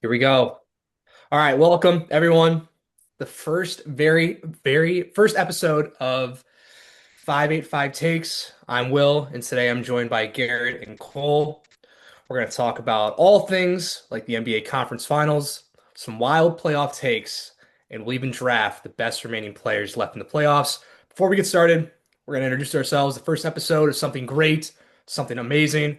Here we go. All right, welcome everyone. The very first episode of 585 Takes. I'm Will, and today I'm joined by Garrett and Cole. We're going to talk about all things like the NBA Conference Finals, some wild playoff takes, and we'll even draft the best remaining players left in the playoffs. Before we get started, we're going to introduce ourselves. The first episode is something great, something amazing.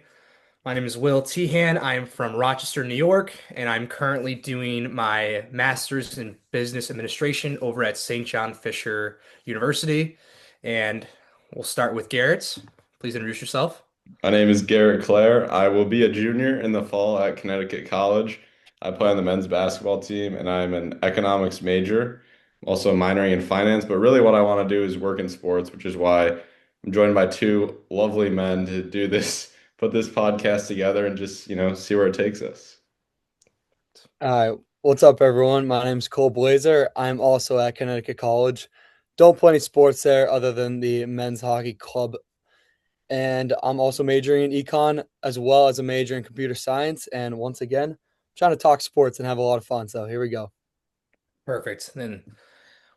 My name is Will Tehan. I am from Rochester, New York, and I'm currently doing my master's in business administration over at St. John Fisher University. And we'll start with Garrett. Please introduce yourself. My name is Garrett Clare. I will be a junior in the fall at Connecticut College. I play on the men's basketball team and I'm an economics major, also minoring in finance. But really, what I want to do is work in sports, which is why I'm joined by two lovely men to do this, put this podcast together and just, see where it takes us. All right, what's up, everyone? My name's Cole Blazer. I'm also at Connecticut College. Don't play any sports there other than the men's hockey club. And I'm also majoring in econ as well as a major in computer science. And once again, trying to talk sports and have a lot of fun. So here we go. Perfect. Then,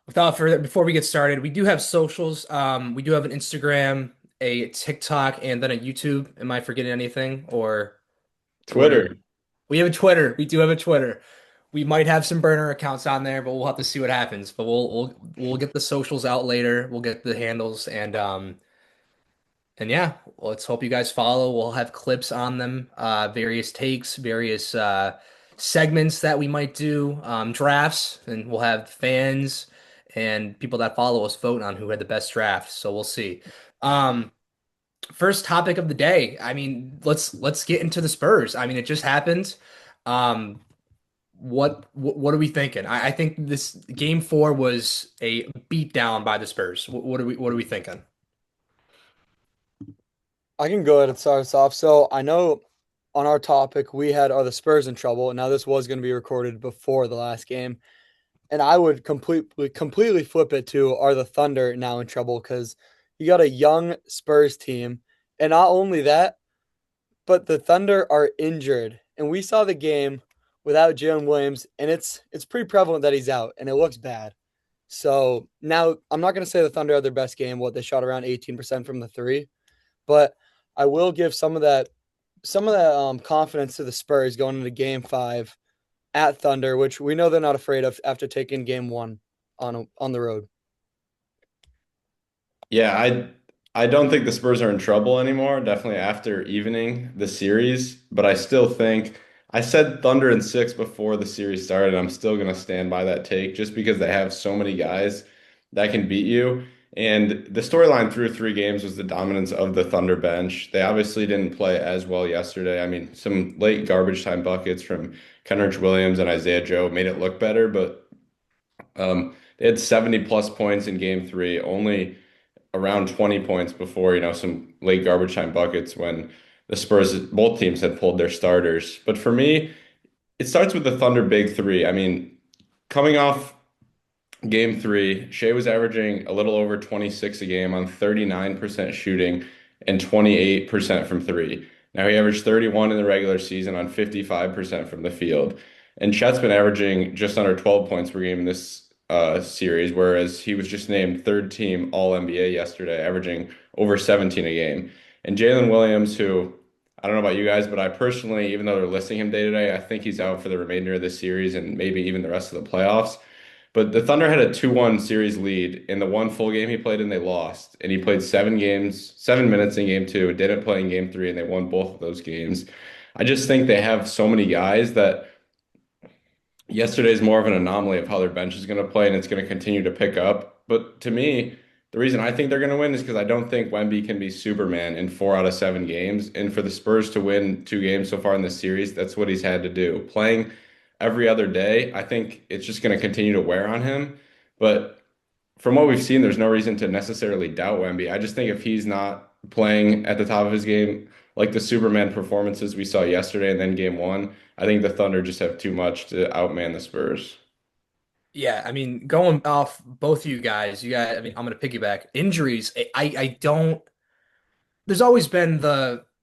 without further, before we get started, we do have socials. We do have an Instagram, a TikTok, and then a YouTube. Am I forgetting anything? Or Twitter? Twitter. We have a Twitter. We do have a Twitter. We might have some burner accounts on there, but we'll have to see what happens. But we'll get the socials out later. We'll get the handles and yeah, let's hope you guys follow. We'll have clips on them, various takes, various segments that we might do, drafts, and we'll have fans and people that follow us vote on who had the best draft. So we'll see. Um, First topic of the day. I mean, let's get into the Spurs. I mean, it just happened. Um, what are we thinking? I think this game four was a beatdown by the Spurs. What are we thinking? I can go ahead and start us off. So I know on our topic, we had are the Spurs in trouble. Now, this was going to be recorded before the last game. And I would completely flip it to are the Thunder now in trouble because you got a young Spurs team. And not only that, but the Thunder are injured. And we saw the game without Jalen Williams, and it's pretty prevalent that he's out, and it looks bad. So now I'm not going to say the Thunder had their best game. What they shot around 18% from the three, but I will give some of that confidence to the Spurs going into Game Five at Thunder, which we know they're not afraid of after taking Game One on the road. Yeah, I don't think the Spurs are in trouble anymore, definitely after evening the series, but I still think I said Thunder in six before the series started. I'm still gonna stand by that take just because they have so many guys that can beat you. And the storyline through three games was the dominance of the Thunder bench. They obviously didn't play as well yesterday. I mean, some late garbage time buckets from Kenrich Williams and Isaiah Joe made it look better, but they had 70 plus points in game three, only around 20 points before, some late garbage time buckets when the Spurs, both teams had pulled their starters. But for me, it starts with the Thunder big three. I mean, coming off game three, Shea was averaging a little over 26 a game on 39% shooting and 28% from three. Now he averaged 31 in the regular season on 55% from the field. And Chet's been averaging just under 12 points per game in this series, whereas he was just named third team All NBA yesterday, averaging over 17 a game. And Jalen Williams, who I don't know about you guys, but I personally, even though they're listing him day to day, I think he's out for the remainder of this series and maybe even the rest of the playoffs. But the Thunder had a 2-1 series lead in the one full game he played and they lost. And he played 7 games, 7 minutes in game two, didn't play in game three, and they won both of those games. I just think they have so many guys that yesterday is more of an anomaly of how their bench is going to play, and it's going to continue to pick up. But to me, the reason I think they're going to win is because I don't think Wemby can be Superman in 4 out of 7 games. And for the Spurs to win 2 games so far in this series, that's what he's had to do. Playing every other day, I think it's just going to continue to wear on him. But from what we've seen, there's no reason to necessarily doubt Wemby. I just think if he's not playing at the top of his game, like the Superman performances we saw yesterday and then game one, I think the Thunder just have too much to outman the Spurs. Yeah, I mean, going off both of you guys, I mean, I'm gonna piggyback. Injuries, I don't. There's always been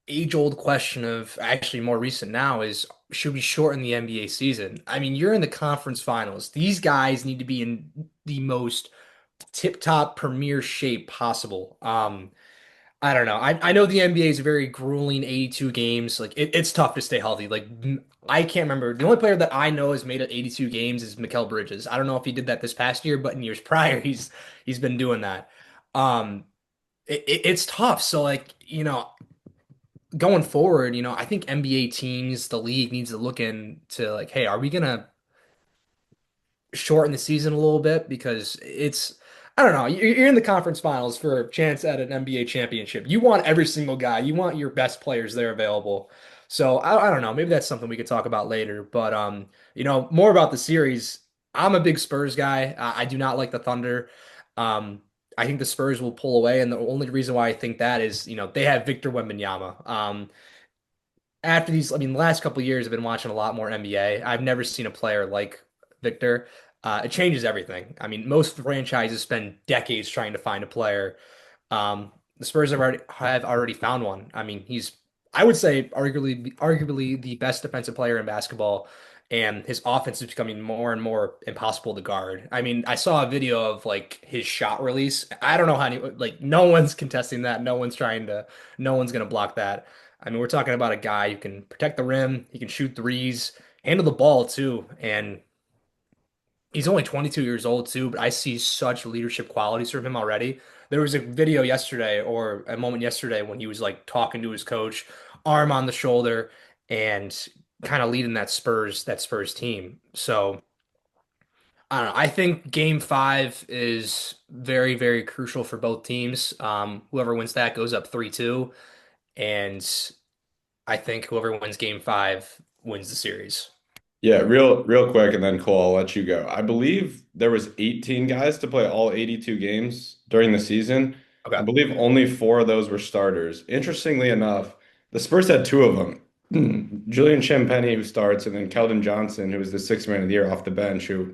age-old question of actually more recent now is should we shorten the NBA season? I mean, you're in the conference finals. These guys need to be in the most tip-top premier shape possible. I don't know. I know the NBA is a very grueling 82 games. Like it's tough to stay healthy. Like I can't remember. The only player that I know has made it 82 games is Mikal Bridges. I don't know if he did that this past year, but in years prior, he's been doing that. Um, it's tough. So like, going forward, I think NBA teams, the league needs to look into like, hey, are we gonna shorten the season a little bit because I don't know. You're in the conference finals for a chance at an NBA championship. You want every single guy. You want your best players there available. So I don't know. Maybe that's something we could talk about later. But more about the series. I'm a big Spurs guy. I do not like the Thunder. Um, I think the Spurs will pull away, and the only reason why I think that is, they have Victor Wembanyama. After these, I mean, the last couple of years, I've been watching a lot more NBA. I've never seen a player like Victor. It changes everything. I mean, most franchises spend decades trying to find a player. The Spurs have already found one. I mean, I would say, arguably the best defensive player in basketball, and his offense is becoming more and more impossible to guard. I mean, I saw a video of like his shot release. I don't know how like no one's contesting that. No one's gonna block that. I mean, we're talking about a guy who can protect the rim, he can shoot threes, handle the ball too, and he's only 22 years old too, but I see such leadership qualities from him already. There was a video yesterday or a moment yesterday when he was like talking to his coach, arm on the shoulder, and kind of leading that Spurs team. So I don't know. I think game five is very, very crucial for both teams. Whoever wins that goes up 3-2, and I think whoever wins game five wins the series. Yeah, real quick, and then Cole, I'll let you go. I believe there was 18 guys to play all 82 games during the season. I Okay. believe only four of those were starters. Interestingly enough, the Spurs had two of them. Julian Champagnie, who starts, and then Keldon Johnson, who was the sixth man of the year off the bench, who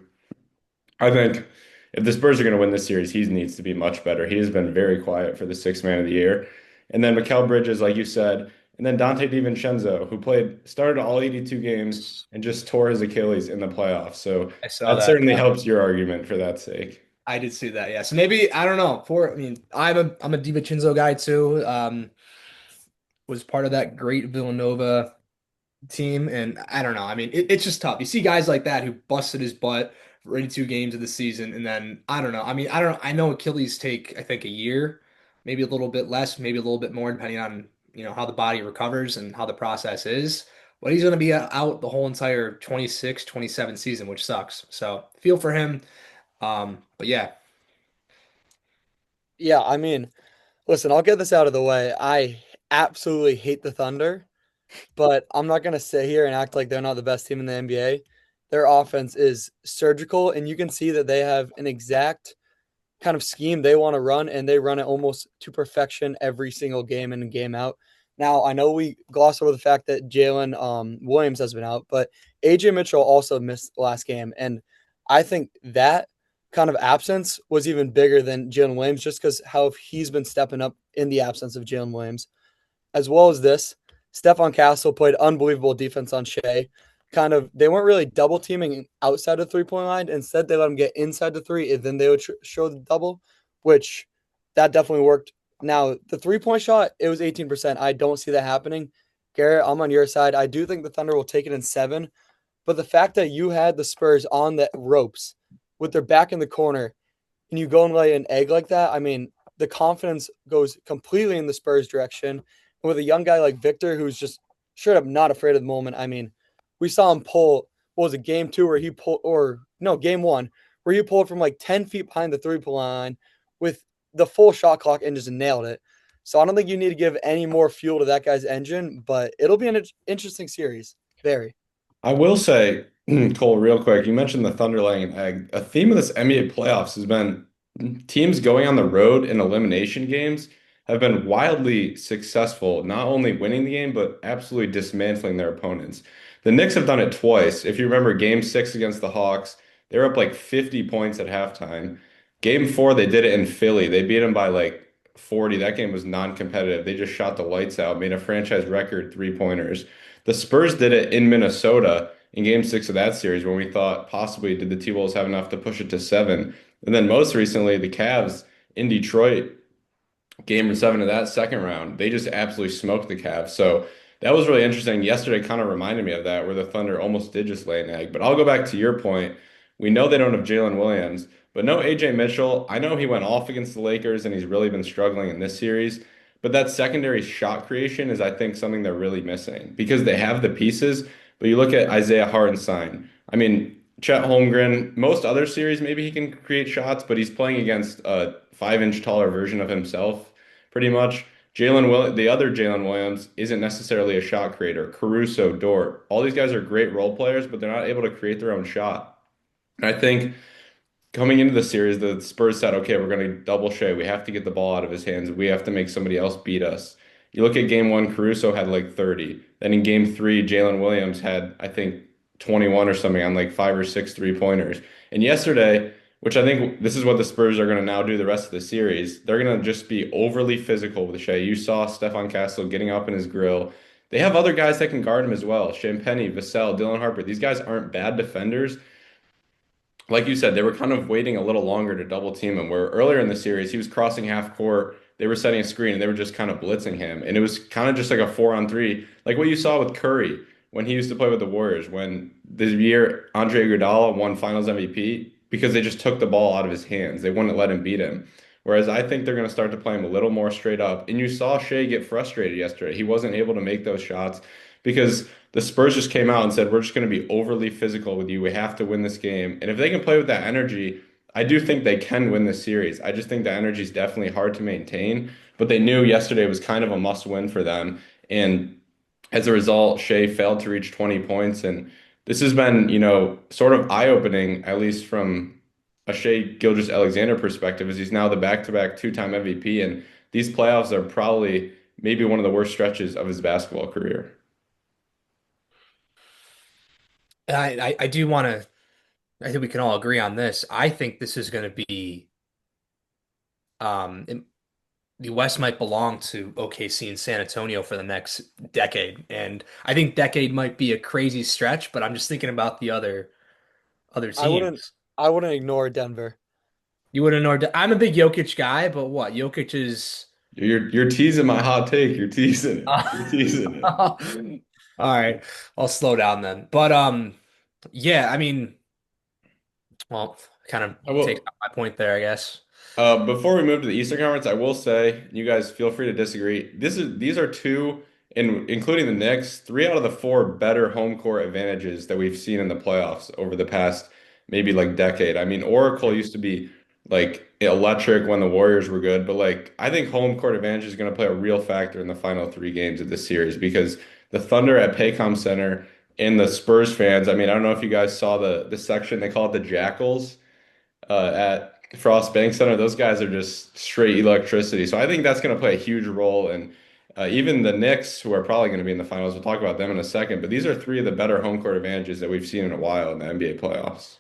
I think if the Spurs are going to win this series, he needs to be much better. He has been very quiet for the sixth man of the year. And then Mikal Bridges, like you said, and then Dante DiVincenzo, who started all 82 games and just tore his Achilles in the playoffs. So I saw that that. certainly Yeah. helps your argument for that sake. I did see that. Yeah. So maybe I don't know. I mean, I'm a DiVincenzo guy too. Was part of that great Villanova team, and I don't know. I mean, it's just tough. You see guys like that who busted his butt for 82 games of the season, and then I don't know. I mean, I don't. I know Achilles take I think a year, maybe a little bit less, maybe a little bit more, depending on how the body recovers and how the process is. But he's going to be out the whole entire 26, 27 season, which sucks. So feel for him. But yeah. Yeah, I mean, listen, I'll get this out of the way. I absolutely hate the Thunder, but I'm not going to sit here and act like they're not the best team in the NBA. Their offense is surgical, and you can see that they have an exact kind of scheme they want to run, and they run it almost to perfection every single game in and game out. Now, I know we gloss over the fact that Jalen Williams has been out, but AJ Mitchell also missed the last game. And I think that kind of absence was even bigger than Jalen Williams just because how he's been stepping up in the absence of Jalen Williams. As well as this, Stephon Castle played unbelievable defense on Shea. They weren't really double teaming outside the 3 point line. Instead, they let him get inside the three, and then they would show the double, which that definitely worked. Now, the 3 point shot, it was 18%. I don't see that happening. Garrett, I'm on your side. I do think the Thunder will take it in seven, but the fact that you had the Spurs on the ropes with their back in the corner and you go and lay an egg like that, I mean, the confidence goes completely in the Spurs direction. And with a young guy like Victor, who's just straight up not afraid of the moment, I mean, we saw him pull, what was it, game two where he pulled, or no, game one, where he pulled from like 10 feet behind the 3 point line with the full shot clock and just nailed it. So I don't think you need to give any more fuel to that guy's engine, but it'll be an interesting series. Very. I will say, Cole, real quick, you mentioned the Thunder laying an egg. A theme of this NBA playoffs has been teams going on the road in elimination games have been wildly successful, not only winning the game, but absolutely dismantling their opponents. The Knicks have done it twice. If you remember game six against the Hawks, they were up like 50 points at halftime. Game four, they did it in Philly. They beat them by like 40. That game was non-competitive. They just shot the lights out, made a franchise record three-pointers. The Spurs did it in Minnesota in game six of that series when we thought possibly did the T-Wolves have enough to push it to seven. And then most recently, the Cavs in Detroit game seven of that second round, they just absolutely smoked the Cavs. So that was really interesting. Yesterday kind of reminded me of that, where the Thunder almost did just lay an egg. But I'll go back to your point. We know they don't have Jalen Williams, but no AJ Mitchell. I know he went off against the Lakers and he's really been struggling in this series. But that secondary shot creation is, I think, something they're really missing because they have the pieces. But you look at Isaiah Hartenstein. I mean, Chet Holmgren, most other series, maybe he can create shots, but he's playing against a 5 inch taller version of himself pretty much. The other Jalen Williams isn't necessarily a shot creator. Caruso, Dort, all these guys are great role players, but they're not able to create their own shot. And I think coming into the series, the Spurs said, okay, we're going to double Shea. We have to get the ball out of his hands. We have to make somebody else beat us. You look at game one, Caruso had like 30. Then in game three, Jalen Williams had, I think, 21 or something on like five or six three-pointers. And yesterday, which I think this is what the Spurs are going to now do the rest of the series, they're going to just be overly physical with Shea. You saw Stefan Castle getting up in his grill. They have other guys that can guard him as well. Penny, Vassell, Dylan Harper. These guys aren't bad defenders, like you said, they were kind of waiting a little longer to double team him. Where earlier in the series, he was crossing half court, they were setting a screen, and they were just kind of blitzing him. And it was kind of just like a 4-on-3, like what you saw with Curry when he used to play with the Warriors, when this year Andre Iguodala won Finals MVP because they just took the ball out of his hands. They wouldn't let him beat him. Whereas I think they're going to start to play him a little more straight up. And you saw Shea get frustrated yesterday. He wasn't able to make those shots because the Spurs just came out and said, we're just going to be overly physical with you. We have to win this game. And if they can play with that energy, I do think they can win this series. I just think the energy is definitely hard to maintain. But they knew yesterday was kind of a must win for them. And as a result, Shea failed to reach 20 points. And this has been, sort of eye-opening, at least from a Shea Gilgeous-Alexander perspective, as he's now the back-to-back two-time MVP. And these playoffs are probably maybe one of the worst stretches of his basketball career. I do want to. I think we can all agree on this. I think this is going to be um, the West might belong to OKC and San Antonio for the next decade. And I think decade might be a crazy stretch, but I'm just thinking about the other I wouldn't teams. I wouldn't ignore Denver. You wouldn't know. I'm a big Jokic guy, but what? Jokic is. You're teasing my hot take. You're teasing it. You're Uh, teasing it. all right, I'll slow down then. But yeah, I mean, well, kind of I takes will. out my point there, I guess. Before we move to the Eastern Conference, I will say, you guys feel free to disagree. These are two, including the Knicks, three out of the four better home court advantages that we've seen in the playoffs over the past maybe like decade. I mean, Oracle used to be like electric when the Warriors were good, but like I think home court advantage is going to play a real factor in the final three games of this series because the Thunder at Paycom Center and the Spurs fans. I mean, I don't know if you guys saw the section they call it the Jackals at Frost Bank Center, those guys are just straight electricity. So I think that's going to play a huge role. And even the Knicks, who are probably going to be in the finals, we'll talk about them in a second. But these are three of the better home court advantages that we've seen in a while in the NBA playoffs.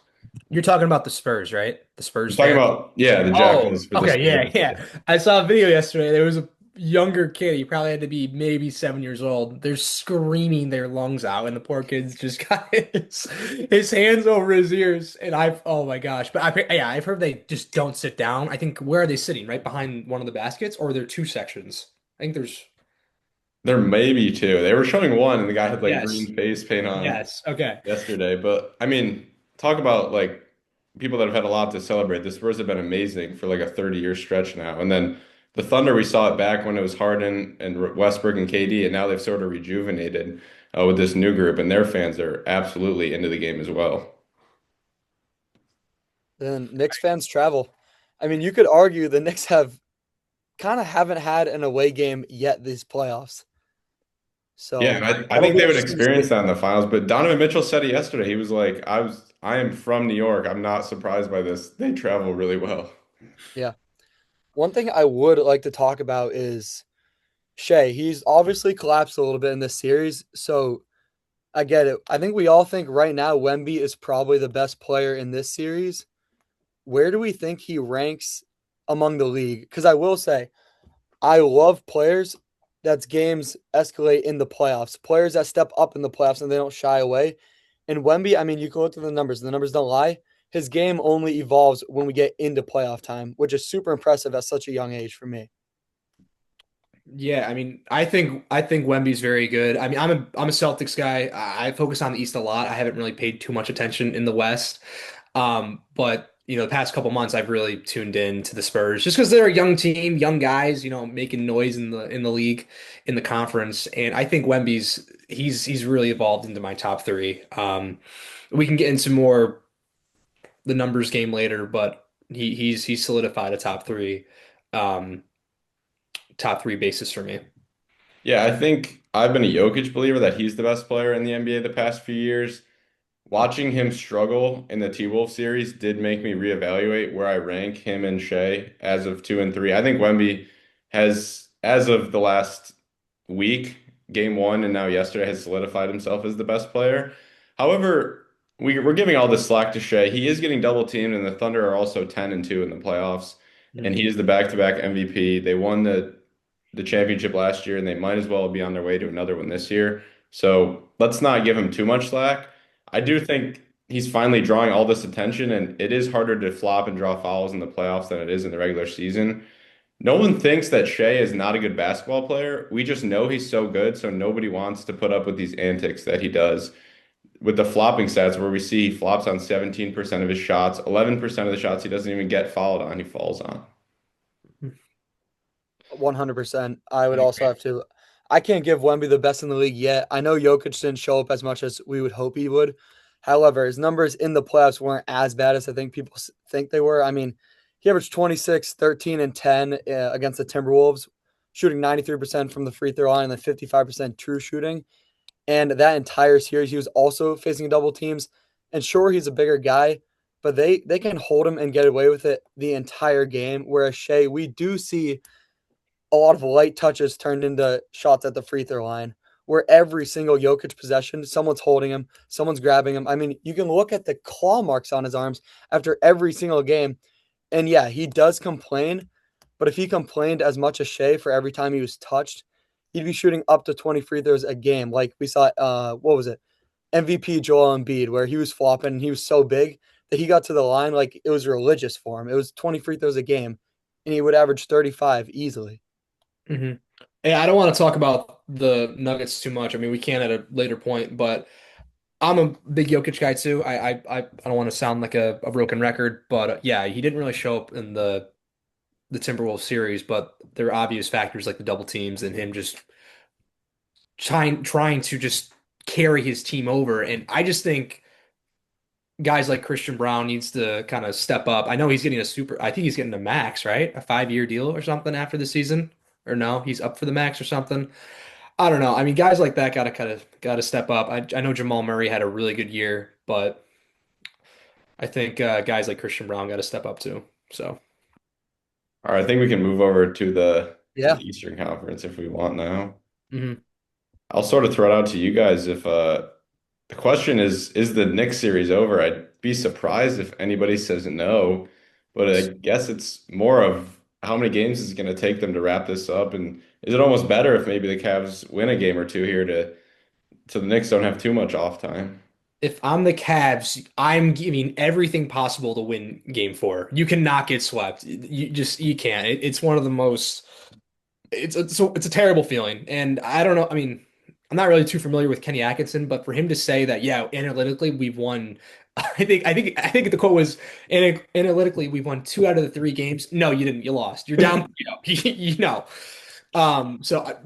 You're talking about the Spurs, right? The I'm Spurs talking fans. about, yeah, the Oh, Jackals for the okay, yeah, Spurs. yeah. I saw a video yesterday. There was a younger kid. He probably had to be maybe 7 years old. They're screaming their lungs out, and the poor kid's just got his hands over his ears. And oh my gosh! But yeah, I've heard they just don't sit down. I think where are they sitting? Right behind one of the baskets, or are there two sections? I think there's There may be two. They were showing one, and the guy had like yes, green face paint on yes. Okay. yesterday. But I mean, talk about like people that have had a lot to celebrate. The Spurs have been amazing for like a 30-year stretch now. And then the Thunder, we saw it back when it was Harden and Westbrook and KD, and now they've sort of rejuvenated with this new group, and their fans are absolutely into the game as well. Then Knicks fans travel. I mean, you could argue the Knicks have kind of haven't had an away game yet these playoffs. Yeah, So and I that'll think be they would interesting to experience see. that in the finals. But Donovan Mitchell said it yesterday. He was like, I am from New York. I'm not surprised by this. They travel really well. Yeah. One thing I would like to talk about is Shea. He's obviously collapsed a little bit in this series. So I get it. I think we all think right now Wemby is probably the best player in this series. Where do we think he ranks among the league? Because I will say, I love players that's games escalate in the playoffs. Players that step up in the playoffs and they don't shy away. And Wemby, I mean, you can look at the numbers. The numbers don't lie. His game only evolves when we get into playoff time, which is super impressive at such a young age for me. Yeah, I mean, I think Wemby's very good. I mean, I'm a Celtics guy. I focus on the East a lot. I haven't really paid too much attention in the West. But the past couple months I've really tuned in to the Spurs just because they're a young team, young guys, making noise in the league, in the conference. And I think Wemby's he's really evolved into my top three. We can get into more the numbers game later, but he's solidified a um, top three basis for me. Yeah, I think I've been a Jokic believer that he's the best player in the NBA the past few years. Watching him struggle in the T-Wolves series did make me reevaluate where I rank him and Shea as of 2 and 3. I think Wemby has, as of the last week, game one, and now yesterday, has solidified himself as the best player. However, we're giving all this slack to Shea. He is getting double teamed, and the Thunder are also 10-2 in the playoffs, and he is the back-to-back MVP. They won the championship last year, and they might as well be on their way to another one this year. So let's not give him too much slack. I do think he's finally drawing all this attention, and it is harder to flop and draw fouls in the playoffs than it is in the regular season. No one thinks that Shea is not a good basketball player. We just know he's so good, so nobody wants to put up with these antics that he does. With the flopping stats, where we see he flops on 17% of his shots, 11% of the shots he doesn't even get fouled on, he falls on. 100%. I would I also agree. have to. I can't give Wemby the best in the league yet. I know Jokic didn't show up as much as we would hope he would. However, his numbers in the playoffs weren't as bad as I think people think they were. I mean, he averaged 26, 13, and 10 against the Timberwolves, shooting 93% from the free throw line and then 55% true shooting. And that entire series, he was also facing double teams. And sure, he's a bigger guy, but they can hold him and get away with it the entire game. Whereas Shea, we do see a lot of light touches turned into shots at the free throw line, where every single Jokic possession, someone's holding him, someone's grabbing him. I mean, you can look at the claw marks on his arms after every single game. And yeah, he does complain, but if he complained as much as Shea for every time he was touched, he'd be shooting up to 20 free throws a game. Like we saw, what was it? MVP Joel Embiid, where he was flopping and he was so big that he got to the line like it was religious for him. It was 20 free throws a game, and he would average 35 easily. hmm Yeah, I don't want to talk about the Nuggets too much. I mean, we can at a later point, but I'm a big Jokic guy too. I don't want to sound like a broken record, but yeah, he didn't really show up in the Timberwolves series, but there are obvious factors like the double teams and him just trying to just carry his team over. And I just think guys like Christian Brown needs to kind of step up. I know he's getting I think he's getting a max, right? A 5-year deal or something after the season. Or no, he's up for the max or something. I don't know. I mean, guys like that gotta step up. I know Jamal Murray had a really good year, but I think guys like Christian Brown got to step up too. So, All right, I think we can move over to Yeah. the Eastern Conference if we want now. mhm. I'll sort of throw it out to you guys if the question is the Knicks series over? I'd be surprised if anybody says no, but I guess it's more of how many games is it going to take them to wrap this up, and is it almost better if maybe the Cavs win a game or two here to so the Knicks don't have too much off time? If I'm the Cavs, I'm giving everything possible to win game four. You cannot get swept. You can't. It's one of the most it's a terrible feeling. And I don't know. I mean, I'm not really too familiar with Kenny Atkinson, but for him to say that, yeah, analytically we've won, I think the quote was, Analytically we've won 2 out of the 3 games." No, you didn't. You lost. You're down 3-0. You know. So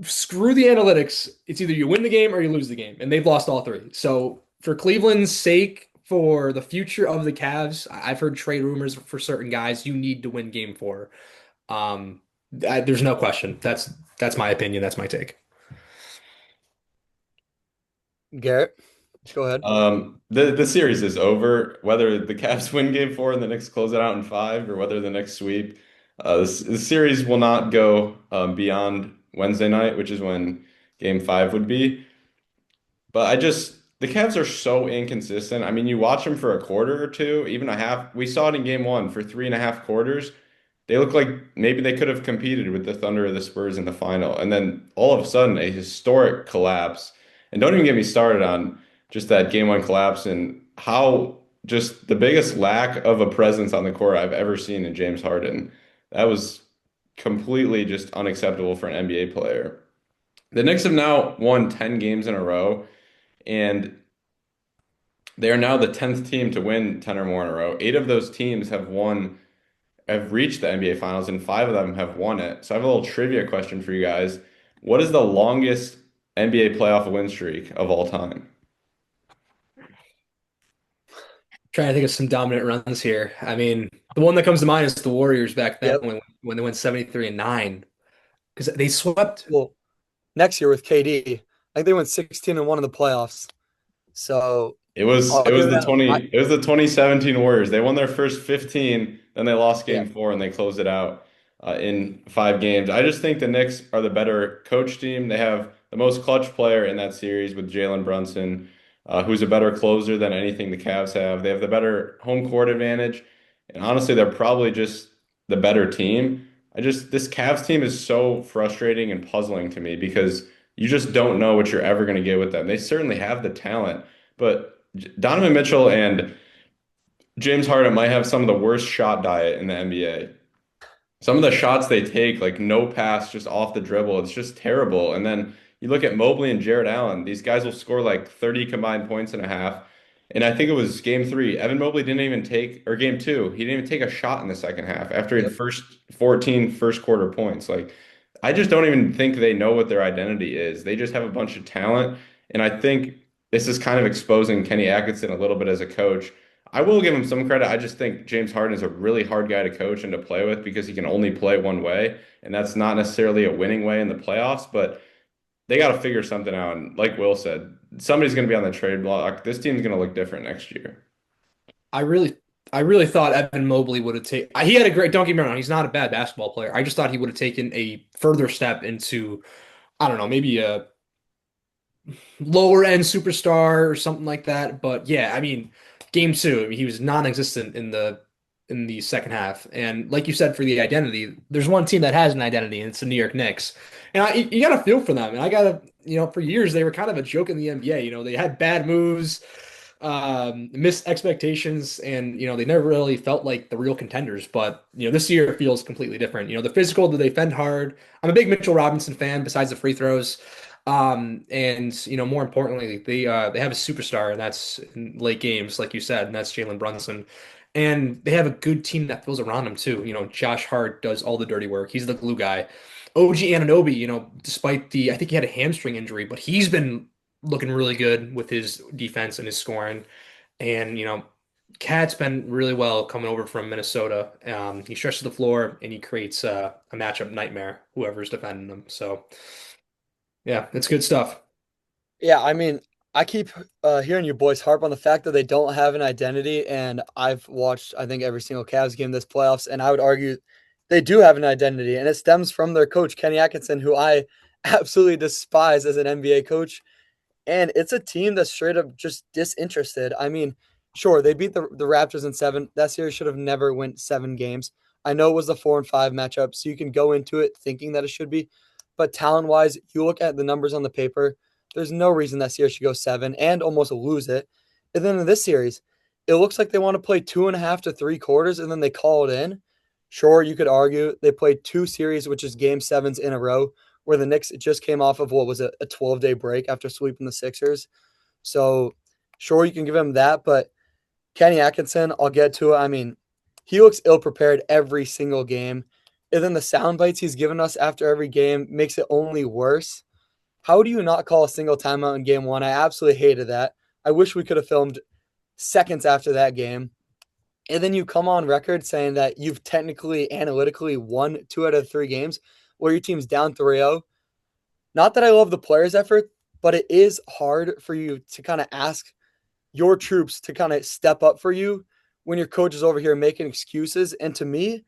screw the analytics. It's either you win the game or you lose the game, and they've lost all three. So for Cleveland's sake, for the future of the Cavs, I've heard trade rumors for certain guys. You need to win game four. There's no question. That's my opinion. That's my take. Garrett, go ahead. The series is over. Whether the Cavs win game four and the Knicks close it out in five, or whether the Knicks sweep, the series will not go beyond Wednesday night, which is when game five would be. But the Cavs are so inconsistent. I mean, you watch them for a quarter or two, even a half. We saw it in game one for 3.5 quarters. they look like maybe they could have competed with the Thunder or the Spurs in the final. And then all of a sudden, a historic collapse. And don't even get me started on just that game one collapse and how just the biggest lack of a presence on the court I've ever seen in James Harden. That was completely just unacceptable for an NBA player. The Knicks have now won 10 games in a row, and they are now the 10th team to win 10 or more in a row. Eight of those teams have reached the NBA Finals, and five of them have won it. So I have a little trivia question for you guys. What is the longest NBA playoff win streak of all time? Trying to think of some dominant runs here. I mean, the one that comes to mind is the Warriors back then Yep. when they went 73-9 because they swept. Well, next year with KD, I think they went 16-1 in the playoffs. So It was I'll it was give the them. 20 it was the 2017 Warriors. They won their first 15, then they lost Yeah, game four and they closed it out in 5 games. I just think the Knicks are the better coach team. They have the most clutch player in that series with Jalen Brunson, who's a better closer than anything the Cavs have. They have the better home court advantage, and honestly, they're probably just the better team. This Cavs team is so frustrating and puzzling to me because you just don't know what you're ever going to get with them. They certainly have the talent, but Donovan Mitchell and James Harden might have some of the worst shot diet in the NBA. Some of the shots they take, like no pass, just off the dribble, it's just terrible. And then you look at Mobley and Jarrett Allen, these guys will score like 30 combined points and a half. And I think it was game three. Evan Mobley didn't even take, or game two, he didn't even take a shot in the second half after he had yep. first 14 first quarter points. Like, I just don't even think they know what their identity is. They just have a bunch of talent. And I think this is kind of exposing Kenny Atkinson a little bit as a coach. I will give him some credit. I just think James Harden is a really hard guy to coach and to play with because he can only play one way, and that's not necessarily a winning way in the playoffs, but they got to figure something out. And like Will said, somebody's going to be on the trade block. This team's going to look different next year. I really, I really thought Evan Mobley would have taken. He had a great. Don't get me wrong. He's not a bad basketball player. I just thought he would have taken a further step into, I don't know, maybe a lower end superstar or something like that. But yeah, I mean, game two, I mean, he was non-existent in the second half. And like you said, for the identity, there's one team that has an identity, and it's the New York Knicks. And you got to feel for them. And I got to, for years they were kind of a joke in the NBA. They had bad moves, missed expectations, and they never really felt like the real contenders. But this year it feels completely different. The physical, they defend hard. I'm a big Mitchell Robinson fan. Besides the free throws. And more importantly, they have a superstar, and that's in late games, like you said, and that's Jalen Brunson. And they have a good team that fills around him too. Josh Hart does all the dirty work. He's the glue guy. OG Anunoby, despite I think he had a hamstring injury, but he's been looking really good with his defense and his scoring. And Cat's been really well coming over from Minnesota. He stretches the floor and he creates a matchup nightmare, whoever's defending him. So. Yeah, it's good stuff. Yeah, I mean, I keep hearing you boys harp on the fact that they don't have an identity, and I've watched, I think, every single Cavs game this playoffs, and I would argue they do have an identity, and it stems from their coach, Kenny Atkinson, who I absolutely despise as an NBA coach. And it's a team that's straight up just disinterested. I mean, sure, they beat the Raptors in seven. That series should have never went 7 games. I know it was the 4-5 matchup, so you can go into it thinking that it should be. But talent wise, you look at the numbers on the paper, there's no reason that series should go 7 and almost lose it. And then in this series, it looks like they want to play 2.5 to 3 quarters and then they call it in. Sure, you could argue they played 2 series, which is game sevens in a row, where the Knicks just came off of what was a 12-day break after sweeping the Sixers. So, sure, you can give him that, but Kenny Atkinson, I'll get to it. I mean, he looks ill prepared every single game. And then the sound bites he's given us after every game makes it only worse. How do you not call a single timeout in game one? I absolutely hated that. I wish we could have filmed seconds after that game. And then you come on record saying that you've technically, analytically won 2 out of 3 games where your team's down 3-0. Not that I love the players' effort, but it is hard for you to kind of ask your troops to kind of step up for you when your coach is over here making excuses. And to me,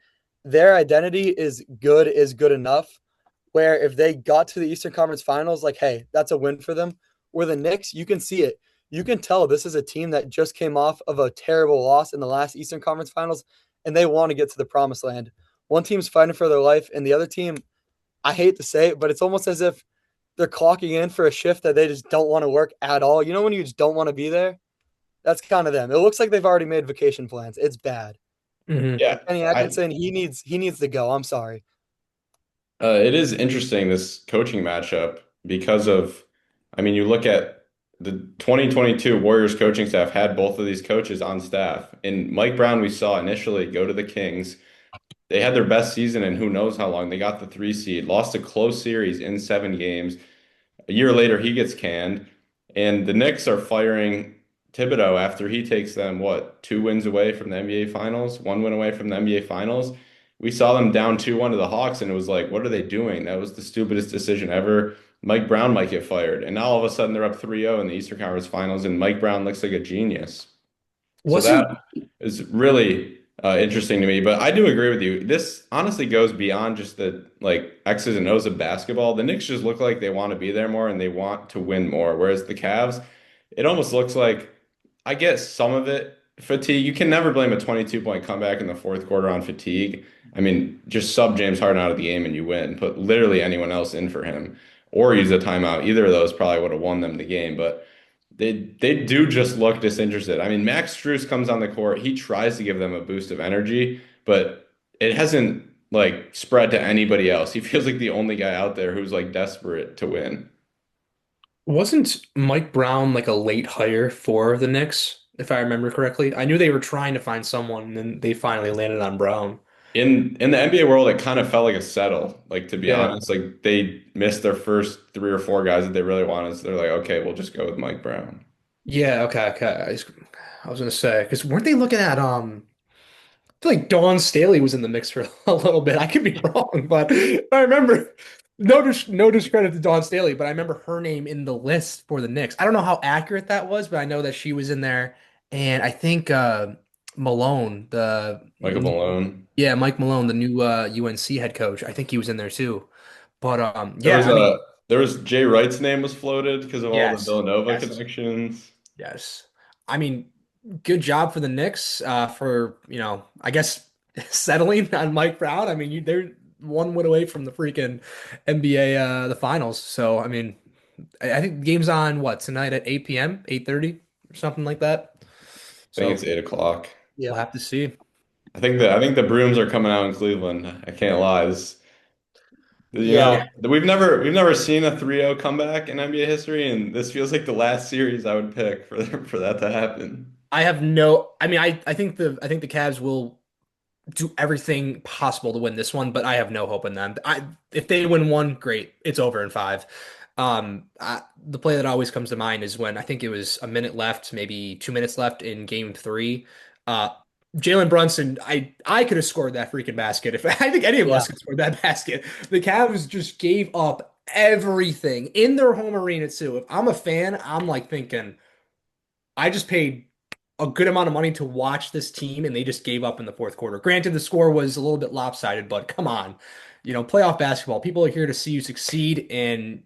their identity is good enough. Where if they got to the Eastern Conference Finals, like, hey, that's a win for them. Where the Knicks, you can see it. You can tell this is a team that just came off of a terrible loss in the last Eastern Conference Finals, and they want to get to the promised land. one team's fighting for their life, and the other team, I hate to say it, but it's almost as if they're clocking in for a shift that they just don't want to work at all. You know when you just don't want to be there? That's kind of them. It looks like they've already made vacation plans. It's bad. Hmm. Yeah, Kenny I Atkinson, he needs to go. I'm sorry. it is interesting this coaching matchup because of, I mean, you look at the 2022 Warriors coaching staff had both of these coaches on staff. And Mike Brown, we saw initially go to the Kings. They had their best season in who knows how long. They got the 3 seed, lost a close series in 7 games. A year later, he gets canned, and the Knicks are firing Thibodeau after he takes them, what, 2 wins away from the NBA Finals, 1 win away from the NBA Finals. We saw them down 2-1 to the Hawks, and it was like, what are they doing? That was the stupidest decision ever. Mike Brown might get fired. And now all of a sudden they're up 3-0 in the Eastern Conference Finals, and Mike Brown looks like a genius. So Wasn't that is really interesting to me. But I do agree with you. This honestly goes beyond just the like X's and O's of basketball. The Knicks just look like they want to be there more and they want to win more. Whereas the Cavs, it almost looks like I get some of it fatigue. You can never blame a 22-point comeback in the fourth quarter on fatigue. I mean, just sub James Harden out of the game and you win. Put literally anyone else in for him or use a timeout. Either of those probably would have won them the game. But they do just look disinterested. I mean, Max Strus comes on the court. He tries to give them a boost of energy, but it hasn't like spread to anybody else. He feels like the only guy out there who's like desperate to win. wasn't Mike Brown like a late hire for the Knicks, if I remember correctly? I knew they were trying to find someone, and then they finally landed on Brown. In the NBA world, it kind of felt like a settle. Like to be Yeah. honest, like they missed their first 3 or 4 guys that they really wanted. So they're like, okay, we'll just go with Mike Brown. Yeah, okay, okay. I was gonna say, because weren't they looking at I feel like Dawn Staley was in the mix for a little bit. I could be wrong, but I remember no discredit to Dawn Staley, but I remember her name in the list for the Knicks. I don't know how accurate that was, but I know that she was in there. And I think Malone, Michael Malone. yeah, Mike Malone, the new UNC head coach, I think he was in there too. But There yeah, was I mean, Jay Wright's name was floated because of all the yes, Villanova yes, connections. yes. I mean, good job for the Knicks for, I guess settling on Mike Brown. I mean, they're 1 win away from the freaking NBA the finals. So, I mean, I think the game's on what tonight at 8 p.m., 8:30 or something like that. I think it's So, 8 o'clock. we'll Yep. have to see. I think the brooms are coming out in Cleveland. I can't lie. Yeah. We've never seen a 3-0 comeback in NBA history, and this feels like the last series I would pick for that to happen. I mean, I think the Cavs will do everything possible to win this one, but I have no hope in them. If they win one, great. It's over in five. The play that always comes to mind is when I think it was a minute left, maybe 2 minutes left in game three. Uh, Jalen Brunson, I could have scored that freaking basket. If I think any of Yeah. us could score that basket, the Cavs just gave up everything in their home arena too. If I'm a fan, I'm like thinking, I just paid a good amount of money to watch this team, and they just gave up in the fourth quarter. Granted, the score was a little bit lopsided, but come on. Playoff basketball, people are here to see you succeed, and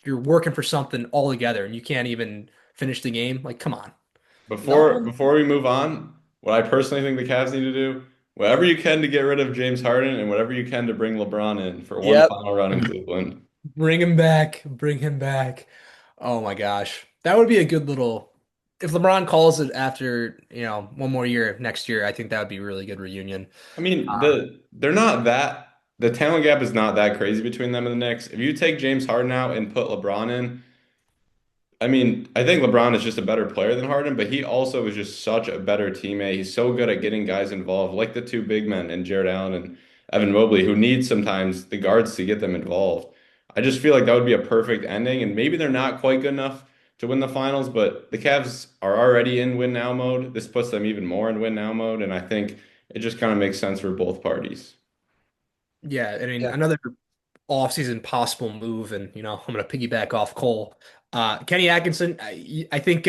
you're working for something all together, and you can't even finish the game. Like, come on. Before No. before we move on, what I personally think the Cavs need to do, whatever you can to get rid of James Harden and whatever you can to bring LeBron in for one Yep. final run in Cleveland. Bring him back. Bring him back. Oh my gosh. That would be a good little. If LeBron calls it after, one more year next year, I think that would be a really good reunion. I mean, Um, the talent gap is not that crazy between them and the Knicks. If you take James Harden out and put LeBron in, I mean, I think LeBron is just a better player than Harden, but he also is just such a better teammate. He's so good at getting guys involved, like the two big men and Jared Allen and Evan Mobley, who need sometimes the guards to get them involved. I just feel like that would be a perfect ending, and maybe they're not quite good enough to win the finals, but the Cavs are already in win now mode. This puts them even more in win now mode, and I think it just kind of makes sense for both parties. yeah, I mean, Yeah. another offseason possible move, and I'm going to piggyback off Cole. Kenny Atkinson, I think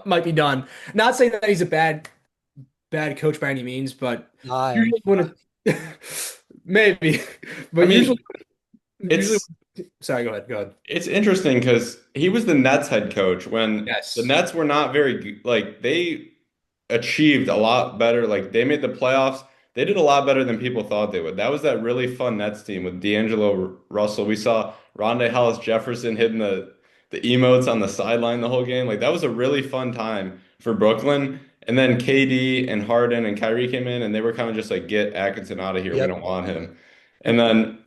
might be done. Not saying that he's a bad coach by any means, but I am. usually when it maybe, I but usually mean, usually it's sorry, go ahead. It's interesting because he was the Nets head coach when the Yes. Nets were not very good. Like they achieved a lot better. Like they made the playoffs, they did a lot better than people thought they would. That was that really fun Nets team with D'Angelo Russell. We saw Rondé Hollis Jefferson hitting the emotes on the sideline the whole game. Like that was a really fun time for Brooklyn. And then KD and Harden and Kyrie came in and they were kind of just like, get Atkinson out of here. We Yep. don't want him. And then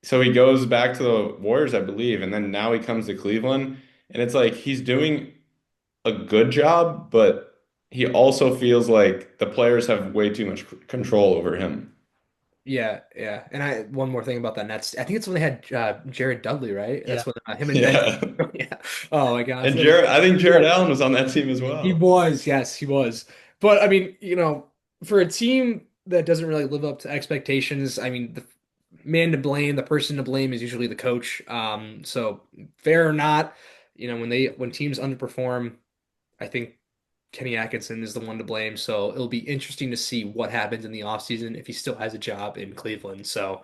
so he goes back to the Warriors, I believe, and then now he comes to Cleveland. And it's like he's doing a good job, but he also feels like the players have way too much control over him. Yeah, yeah. And I one more thing about that Nets. I think it's when they had Jared Dudley, right? Yeah. That's when him and Ben. Yeah. Yeah. Oh my gosh. And Jared, I think Yeah, Jared Allen was on that team as he well. was. Yes, he was. But I mean, for a team that doesn't really live up to expectations, I mean, the man to blame, the person to blame is usually the coach. So fair or not, when teams underperform, I think Kenny Atkinson is the one to blame. So it'll be interesting to see what happens in the offseason if he still has a job in Cleveland. So,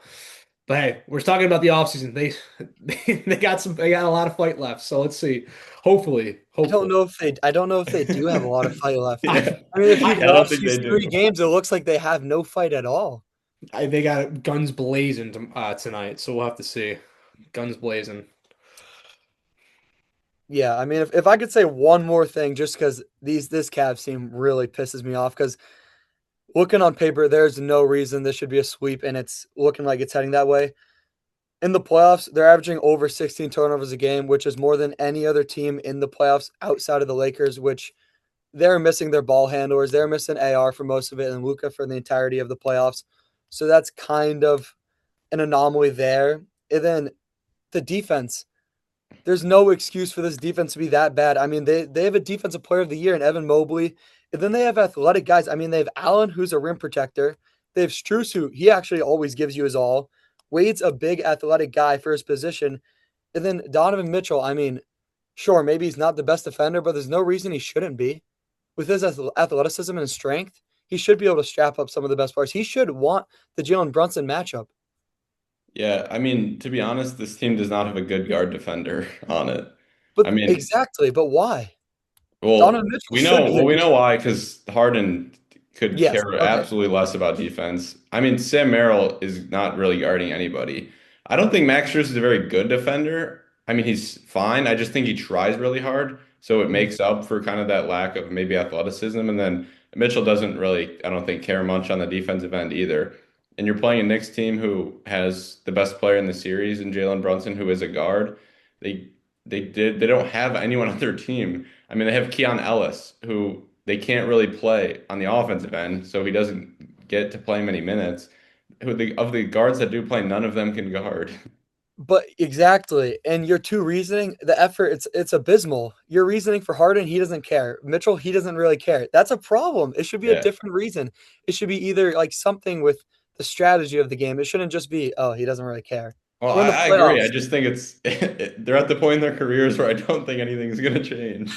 but hey, we're talking about the offseason. They got a lot of fight left. So let's see. Hopefully. I don't know if they do have a lot of fight left. Yeah. I mean, if I, you I don't watch think they these three do. games, it looks like they have no fight at all. they got guns blazing tonight. So we'll have to see. Guns blazing. Yeah, I mean, if I could say one more thing, just because this Cavs team really pisses me off, because looking on paper, there's no reason this should be a sweep, and it's looking like it's heading that way. In the playoffs, they're averaging over 16 turnovers a game, which is more than any other team in the playoffs outside of the Lakers, which they're missing their ball handlers. They're missing AR for most of it and Luka for the entirety of the playoffs. So that's kind of an anomaly there. And then the defense. There's no excuse for this defense to be that bad. I mean, they have a defensive player of the year in Evan Mobley. And then they have athletic guys. I mean, they have Allen, who's a rim protector. They have Strus, who he actually always gives you his all. Wade's a big athletic guy for his position. And then Donovan Mitchell, I mean, sure, maybe he's not the best defender, but there's no reason he shouldn't be. With his athleticism and his strength, he should be able to strap up some of the best players. He should want the Jalen Brunson matchup. Yeah, I mean, to be honest, this team does not have a good guard defender on it. But I mean, exactly, but why? well, Donovan Mitchell should be a we know defender. why because Harden could Yes. care Okay. absolutely less about defense. I mean, Sam Merrill is not really guarding anybody. I don't think Max Strus is a very good defender. I mean, he's fine. I just think he tries really hard, so it Mhm. makes up for kind of that lack of maybe athleticism. And then Mitchell doesn't really, I don't think, care much on the defensive end either. And you're playing a Knicks team who has the best player in the series in Jalen Brunson, who is a guard. They they don't have anyone on their team. I mean, they have Keon Ellis, who they can't really play on the offensive end, so he doesn't get to play many minutes. Of the guards that do play, none of them can guard. But exactly, and your two reasoning, the effort, it's abysmal. Your reasoning for Harden, he doesn't care. Mitchell, he doesn't really care. That's a problem. It should be a Yeah. different reason. It should be either like something with the strategy of the game. It shouldn't just be, oh, he doesn't really care. Well, We're in the I agree. I playoffs. just think it's they're at the point in their careers where I don't think anything's going to change.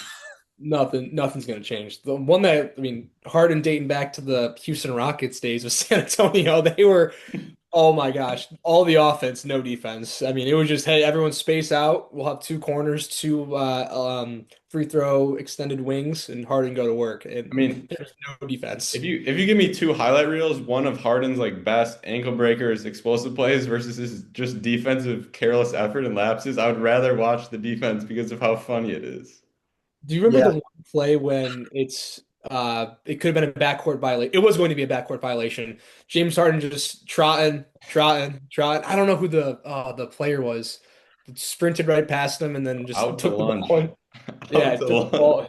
Nothing's going to change. The one that, I mean, Harden dating back to the Houston Rockets days with San Antonio, they were, oh my gosh, all the offense, no defense. I mean, it was just, hey, everyone space out. We'll have two corners, two free throw extended wings, and Harden go to work. I And mean, there's no defense. if you give me two highlight reels, one of Harden's like best ankle breakers, explosive plays versus his just defensive careless effort and lapses, I would rather watch the defense because of how funny it is. Do you remember Yeah, the one play when it could have been a backcourt violation? It was going to be a backcourt violation. James Harden just trotting. I don't know who the player was. Sprinted right past him and then just Out to took the lunch. ball. And, yeah, Out to took the lunch. ball.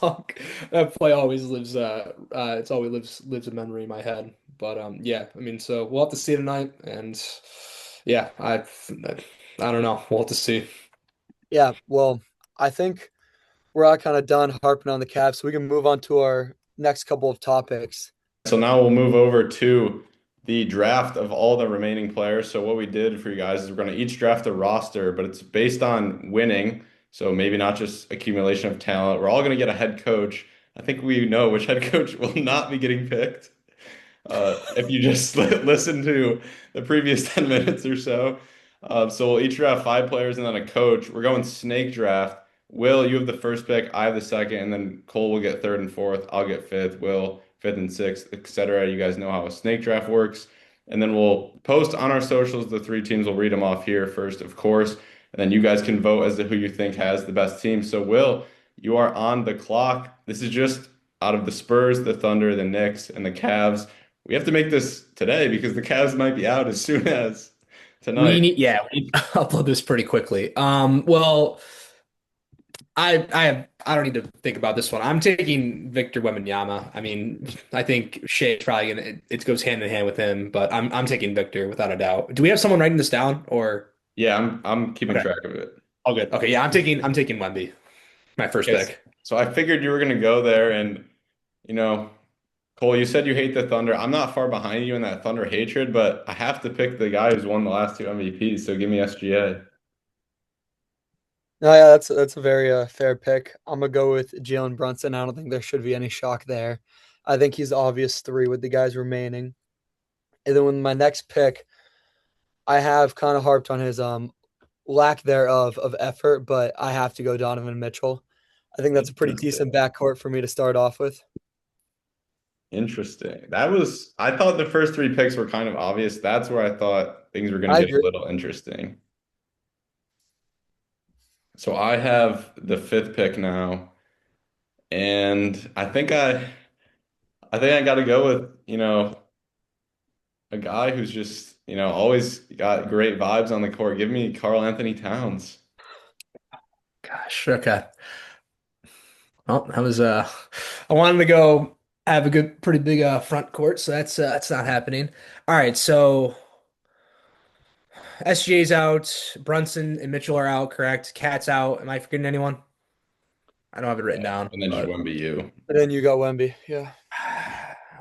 Dunk. That play always lives. It's always lives a memory in my head. But yeah. I mean, so we'll have to see tonight, and yeah, I don't know. We'll have to see. yeah. Well, I think we're all kind of done harping on the Cavs, so we can move on to our next couple of topics. So now we'll move over to the draft of all the remaining players. So what we did for you guys is we're going to each draft a roster, but it's based on winning. So maybe not just accumulation of talent. We're all going to get a head coach. I think we know which head coach will not be getting picked. If you just listen to the previous 10 minutes or so. So we'll each draft five players and then a coach. We're going snake draft. Will, you have the first pick, I have the second, and then Cole will get third and fourth. I'll get fifth. Will, fifth and sixth, etc. You guys know how a snake draft works. And then we'll post on our socials the three teams. We'll read them off here first, of course. And then you guys can vote as to who you think has the best team. So, Will, you are on the clock. This is just out of the Spurs, the Thunder, the Knicks, and the Cavs. We have to make this today because the Cavs might be out as soon as We tonight. need, yeah, we need to upload this pretty quickly. Well, I don't need to think about this one. I'm taking Victor Wembanyama. I mean, I think Shea's probably gonna it goes hand in hand with him, but I'm taking Victor without a doubt. Do we have someone writing this down or Yeah, I'm keeping okay? track of it. All good. Okay, yeah, I'm taking Wemby, my first Okay, pick. so I figured you were gonna go there, and you know, Cole, you said you hate the Thunder. I'm not far behind you in that Thunder hatred, but I have to pick the guy who's won the last two MVPs. So give me SGA. No, yeah, that's a very fair pick. I'm gonna go with Jalen Brunson. I don't think there should be any shock there. I think he's the obvious three with the guys remaining. And then with my next pick, I have kind of harped on his lack thereof of effort, but I have to go Donovan Mitchell. I think that's a pretty Interesting. decent backcourt for me to start off with. Interesting. I thought the first three picks were kind of obvious. That's where I thought things were going I to get a agree. little interesting. So I have the fifth pick now, and I think I got to go with, a guy who's just, always got great vibes on the court. Give me Karl Anthony Towns. Gosh, okay. Well, that was I wanted to go have a good, pretty big front court, so that's not happening. All right, so SGA's out, Brunson and Mitchell are out, correct? Cat's out. Am I forgetting anyone? I don't have it written down, And then just but Wemby you. And then you got Wemby. Yeah.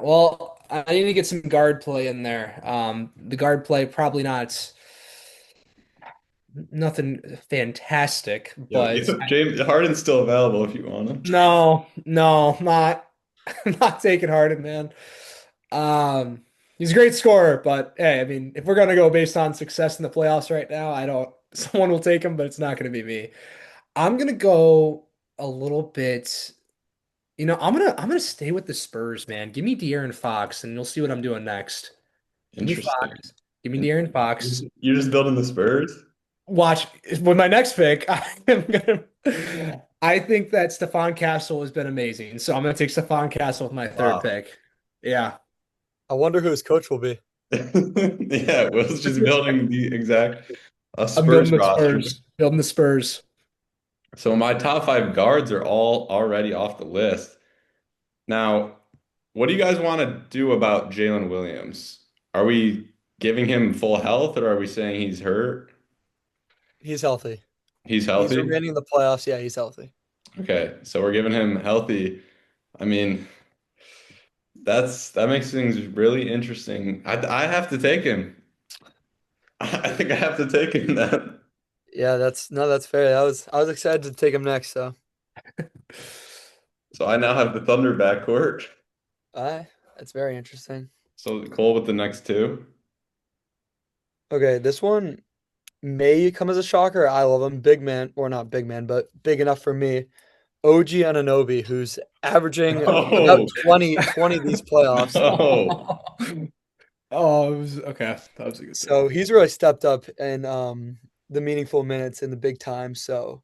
well, I need to get some guard play in there. The guard play probably not nothing fantastic, but Yo, James Harden's still available if you want him. no, no, not not taking Harden, man. He's a great scorer, but hey, I mean, if we're gonna go based on success in the playoffs right now, I don't. Someone will take him, but it's not gonna be me. I'm gonna go a little bit. I'm gonna stay with the Spurs, man. Give me De'Aaron Fox, and you'll see what I'm doing next. Give me Interesting. Fox. Give me De'Aaron Fox. You're just building the Spurs? Watch with my next pick. I think that Stephon Castle has been amazing, so I'm gonna take Stephon Castle with my third Wow. pick. Yeah. I wonder who his coach will be. Yeah, Will's just building the exact I'm building Spurs the roster. Spurs. Building the Spurs. So my top five guards are all already off the list. Now, what do you guys want to do about Jalen Williams? Are we giving him full health or are we saying he's hurt? He's healthy. He's He's healthy? remaining in the playoffs. Yeah, he's healthy. Okay, so we're giving him healthy. I mean, that makes things really interesting. I have to take him. I think I have to take him then. Yeah, that's fair. I was excited to take him next. So, So I now have the Thunder backcourt. that's very interesting. So Cole with the next two. Okay, this one may come as a shocker. I love him, big man, or not big man, but big enough for me. OG Anunoby, who's averaging about Oh, 20 these playoffs. no. Oh, it was okay. That was a good pick. So he's really stepped up in the meaningful minutes in the big time. So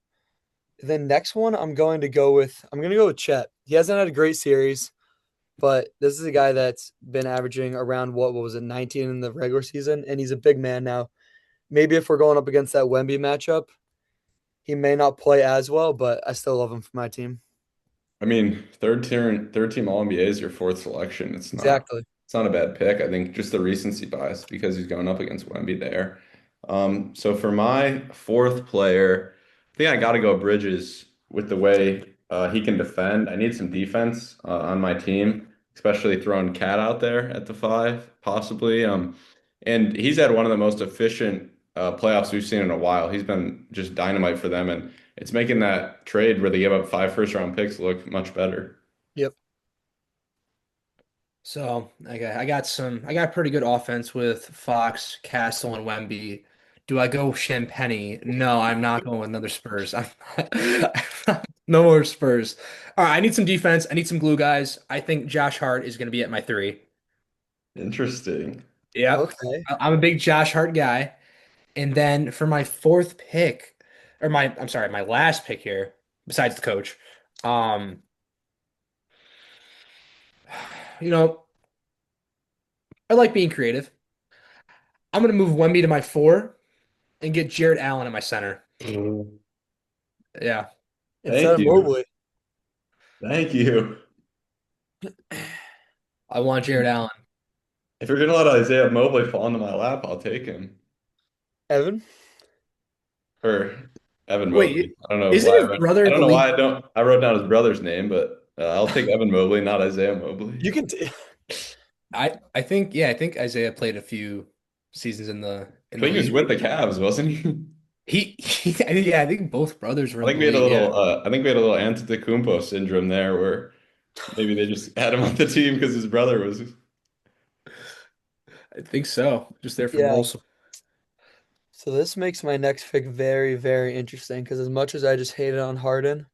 the next one I'm gonna go with Chet. He hasn't had a great series, but this is a guy that's been averaging around what was it, 19 in the regular season, and he's a big man now. Maybe if we're going up against that Wemby matchup, he may not play as well, but I still love him for my team. I mean, third team All-NBA is your fourth selection. Exactly. It's not a bad pick. I think just the recency bias because he's going up against Wemby there. So for my fourth player, I think I got to go Bridges with the way he can defend. I need some defense on my team, especially throwing Cat out there at the five, possibly. And he's had one of the most efficient playoffs we've seen in a while. He's been just dynamite for them, and it's making that trade where they give up 5 first-round picks look much better. Yep. So I got pretty good offense with Fox, Castle, and Wemby. Do I go Champagny? No, I'm not going with another Spurs. I'm not, No more Spurs. All right, I need some defense. I need some glue guys. I think Josh Hart is going to be at my three. Interesting. Yep. Okay. I'm a big Josh Hart guy. And then for my fourth pick, or I'm sorry, my last pick here, besides the coach, um, you know, I like being creative. I'm gonna move Wemby to my four and get Jared Allen at my center. Yeah, Instead Thank of you. Mobley. Thank you. I want Jared Allen. If you're gonna let Isaiah Mobley fall into my lap, I'll take him. Evan, Or Evan Mobley. Wait, I don't know isn't why his brother I don't the know league? why I wrote down his brother's name, but I'll take Evan Mobley, not Isaiah Mobley. you can I think yeah, I think Isaiah played a few seasons in I the think he was league. with the Cavs, wasn't he? Yeah, I think both brothers were I in think the we had a league. Yeah, little I think we had a little Antetokounmpo syndrome there where maybe they just had him on the team because his brother was. I think so. Just there for yeah. moral support. So this makes my next pick very, very interesting because as much as I just hated on Harden,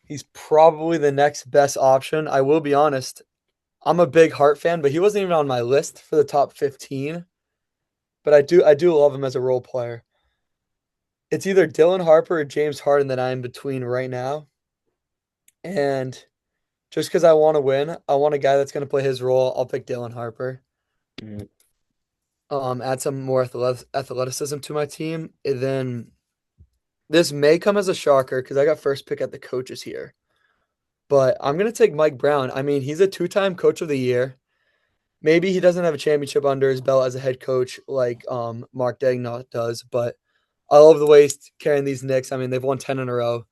he's probably the next best option. I will be honest, I'm a big Hart fan, but he wasn't even on my list for the top 15. But I do love him as a role player. It's either Dylan Harper or James Harden that I'm between right now. And just because I want to win, I want a guy that's going to play his role. I'll pick Dylan Harper. Mm. Add some more athleticism to my team. And then this may come as a shocker because I got first pick at the coaches here. But I'm going to take Mike Brown. I mean, he's a two-time coach of the year. Maybe he doesn't have a championship under his belt as a head coach like Mark Daigneault does, but I love the way he's carrying these Knicks. I mean, they've won 10 in a row.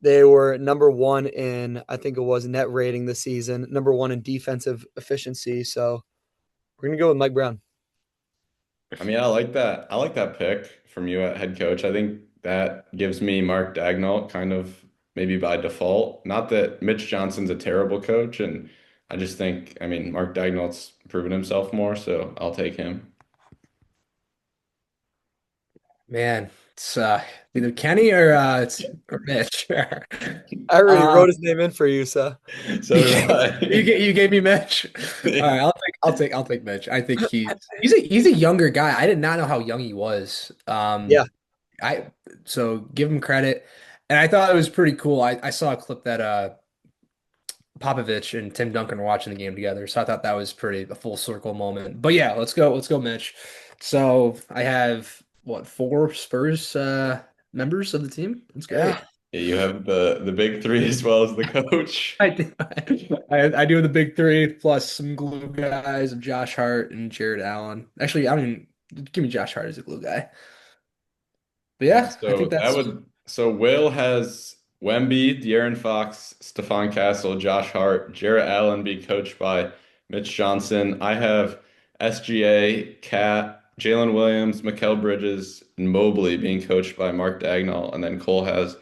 They were number one in, I think it was net rating this season, number one in defensive efficiency. So we're going to go with Mike Brown. I mean, I like that. I like that pick from you at head coach. I think that gives me Mark Daigneault kind of maybe by default. Not that Mitch Johnson's a terrible coach, and I just think, I mean, Mark Daigneault's proven himself more, so I'll take him. Man, it's either Kenny or Mitch. I already Um, wrote his name in for you, so So did I. you gave me Mitch. All right, I'll take Mitch. I think he's a younger guy. I did not know how young he was. yeah, I so give him credit, and I thought it was pretty cool. I saw a clip that Popovich and Tim Duncan were watching the game together, so I thought that was pretty a full circle moment. But yeah, let's go, Mitch. So I have what four Spurs members of the team. That's yeah, great. Yeah, you have the big three as well as the coach. I do, I do the big three plus some glue guys of Josh Hart and Jared Allen. Actually, I mean, give me Josh Hart as a glue guy. But Yeah, yeah, I think so that that's would so Will has Wemby, De'Aaron Fox, Stephon Castle, Josh Hart, Jarrett Allen being coached by Mitch Johnson. I have SGA, Cat, Jalen Williams, Mikal Bridges, and Mobley being coached by Mark Dagnall, and then Cole has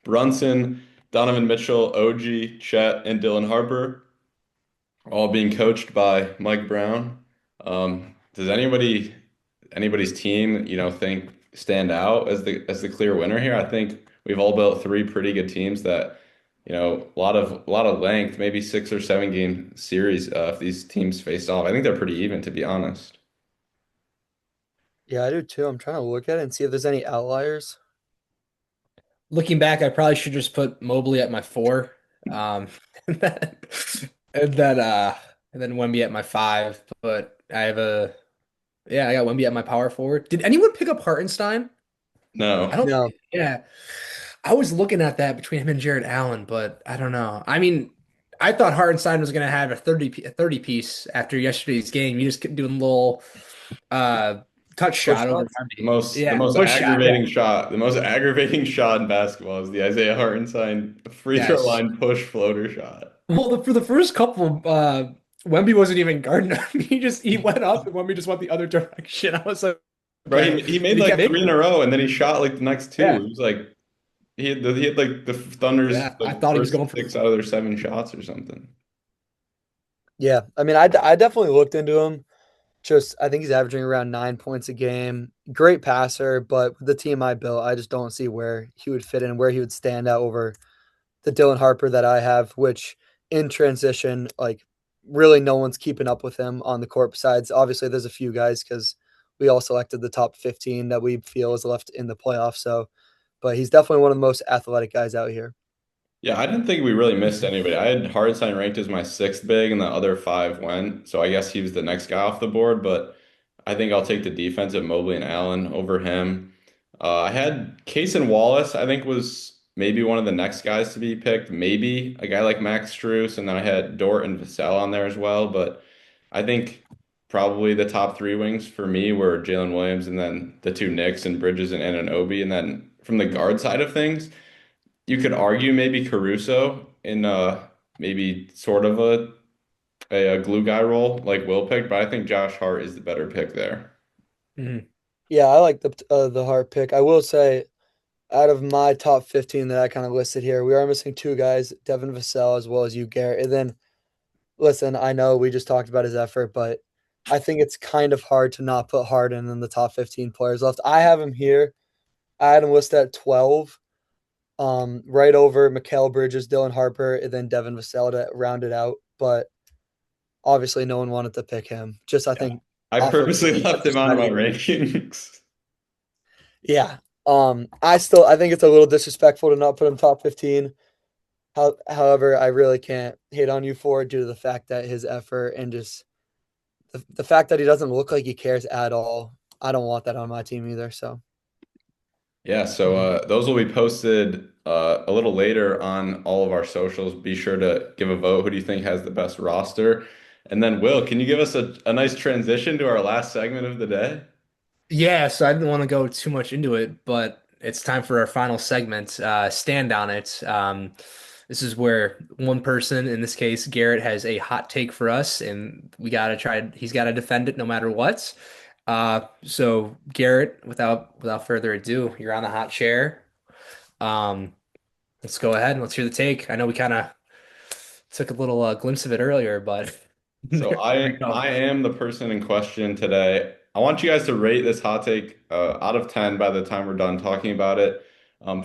Brunson, Donovan Mitchell, OG, Chet, and Dylan Harper, all being coached by Mike Brown. Does anybody's team, think stand out as the clear winner here? I think we've all built three pretty good teams that, a lot of length, maybe 6 or 7 game series if these teams face off. I think they're pretty even, to be honest. yeah, I do too. I'm trying to look at it and see if there's any outliers. looking back. I probably should just put Mobley at my four, um, and then and then uh, and then Wemby at my five. But I have a yeah, I got Wemby at my power forward. Did anyone pick up Hartenstein? I No. don't. No, Yeah, I was looking at that between him and Jared Allen, but I don't know. I mean, I thought Hartenstein was going to have a 30 piece after yesterday's game. You just kept doing a little uh, touch push shot over shots. The Wemby. most the Yeah, most push shot. Yeah. aggravating shot in basketball is the Isaiah Hartenstein free throw Yes. line push floater shot. Well, for the first couple, Wemby wasn't even guarding him. He went up and Wemby just went the other direction. I was like, Bro, okay, he and made he kept like three making in a them. row, and then he shot like the next two. Yeah, It was like he had like the Thunder's yeah. I like thought he was first going for the. 6 out of their 7 shots or something. Yeah, I mean, I definitely looked into him. Just I think he's averaging around 9 points a game. great passer, but with the team I built, I just don't see where he would fit in, where he would stand out over the Dylan Harper that I have, which in transition, like really no one's keeping up with him on the court besides obviously there's a few guys because we all selected the top 15 that we feel is left in the playoffs. So, but he's definitely one of the most athletic guys out here. Yeah, I didn't think we really missed anybody. I had Hartenstein ranked as my sixth big, and the other five went. So I guess he was the next guy off the board. But I think I'll take the defensive Mobley and Allen over him. I had Case and Wallace. I think was maybe one of the next guys to be picked. Maybe a guy like Max Strus, and then I had Dort and Vassell on there as well. But I think probably the top three wings for me were Jalen Williams, and then the two Knicks and Bridges and Anunoby. And then from the guard side of things. You could argue maybe Caruso in maybe sort of a glue guy role like Will picked, but I think Josh Hart is the better pick there. Mhm. Yeah, I like the Hart pick. I will say, out of my top 15 that I kind of listed here, we are missing two guys, Devin Vassell as well as you, Garrett. And then, listen, I know we just talked about his effort, but I think it's kind of hard to not put Harden in the top 15 players left. I have him here. I had him listed at 12, right over Mikal Bridges, Dylan Harper, and then Devin Vassell to round it out. But obviously, no one wanted to pick him. Just I Yeah. think I off of purposely left defensive him out of side of my the game. rankings. Yeah. I think it's a little disrespectful to not put him top 15. However, I really can't hate on you for it due to the fact that his effort and just the fact that he doesn't look like he cares at all. I don't want that on my team either. So Yeah, so those will be posted a little later on all of our socials. Be sure to give a vote. Who do you think has the best roster? And then, Will, can you give us a nice transition to our last segment of the day? Yeah, so I didn't want to go too much into it, but it's time for our final segment, Stand on It. This is where one person, in this case, Garrett, has a hot take for us, and he's got to defend it no matter what. So Garrett, without further ado, you're on the hot chair. Um, let's go ahead and let's hear the take. I know we kind of took a little glimpse of it earlier, but So here we go. I am the person in question today. I want you guys to rate this hot take out of 10 by the time we're done talking about it.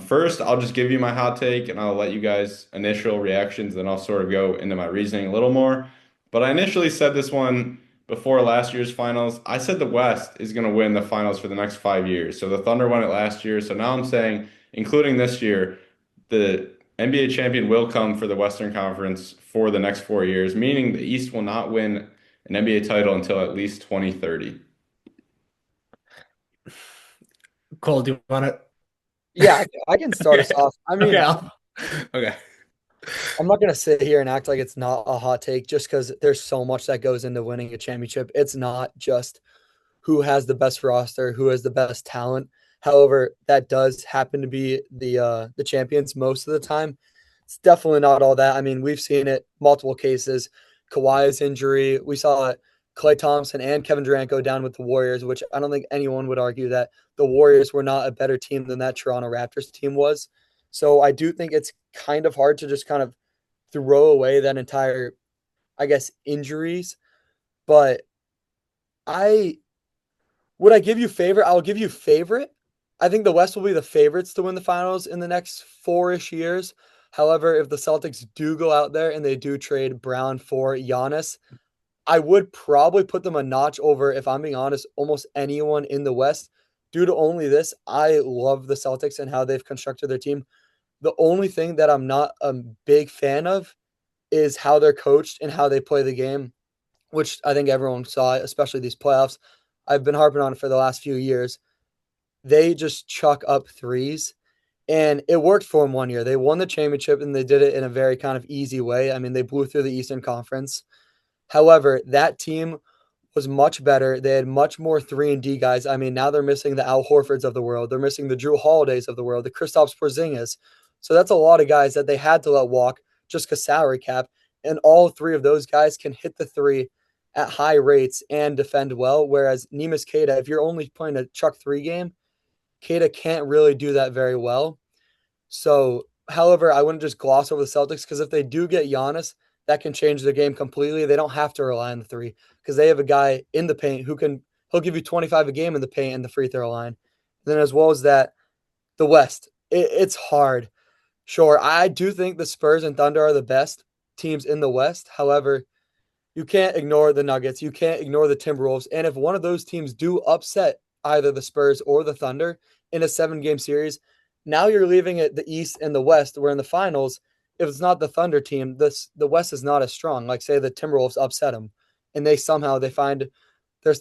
First, I'll just give you my hot take and I'll let you guys initial reactions, then I'll sort of go into my reasoning a little more. But I initially said this one before last year's finals. I said the West is going to win the finals for the next 5 years. So the Thunder won it last year. So now I'm saying, including this year, the NBA champion will come for the Western Conference for the next 4 years, meaning the East will not win an NBA title until at least 2030. Cole, do you want to? yeah, I can start us Okay. off. I Okay. mean, Okay. I'm not gonna sit here and act like it's not a hot take just because there's so much that goes into winning a championship. It's not just who has the best roster, who has the best talent. However, that does happen to be the champions most of the time. It's definitely not all that. I mean, we've seen it multiple cases. Kawhi's injury, we saw it. Klay Thompson and Kevin Durant go down with the Warriors, which I don't think anyone would argue that the Warriors were not a better team than that Toronto Raptors team was. So I do think it's kind of hard to just kind of throw away that entire, I guess, injuries. But I would I give you favorite? I'll give you favorite. I think the West will be the favorites to win the finals in the next 4-ish years. However, if the Celtics do go out there and they do trade Brown for Giannis, I would probably put them a notch over, if I'm being honest, almost anyone in the West. Due to only this, I love the Celtics and how they've constructed their team. The only thing that I'm not a big fan of is how they're coached and how they play the game, which I think everyone saw, especially these playoffs. I've been harping on it for the last few years. They just chuck up threes, and it worked for them one year. They won the championship, and they did it in a very kind of easy way. I mean, they blew through the Eastern Conference. However, that team was much better. They had much more 3 and D guys. I mean, now they're missing the Al Horfords of the world. They're missing the Drew Holidays of the world, the Kristaps Porzingis. So that's a lot of guys that they had to let walk just because salary cap. And all three of those guys can hit the three at high rates and defend well. Whereas Neemias Queta, if you're only playing a Chuck 3 game, Queta can't really do that very well. So, however, I wouldn't just gloss over the Celtics because if they do get Giannis, that can change their game completely. They don't have to rely on the three because they have a guy in the paint who can he'll give you 25 a game in the paint and the free throw line. Then as well as that, the West, it's hard. Sure, I do think the Spurs and Thunder are the best teams in the West. However, you can't ignore the Nuggets. You can't ignore the Timberwolves. And if one of those teams do upset either the Spurs or the Thunder in a 7 game series, now you're leaving it the East and the West, where in the finals, if it's not the Thunder team, the West is not as strong. Like say the Timberwolves upset them, and they find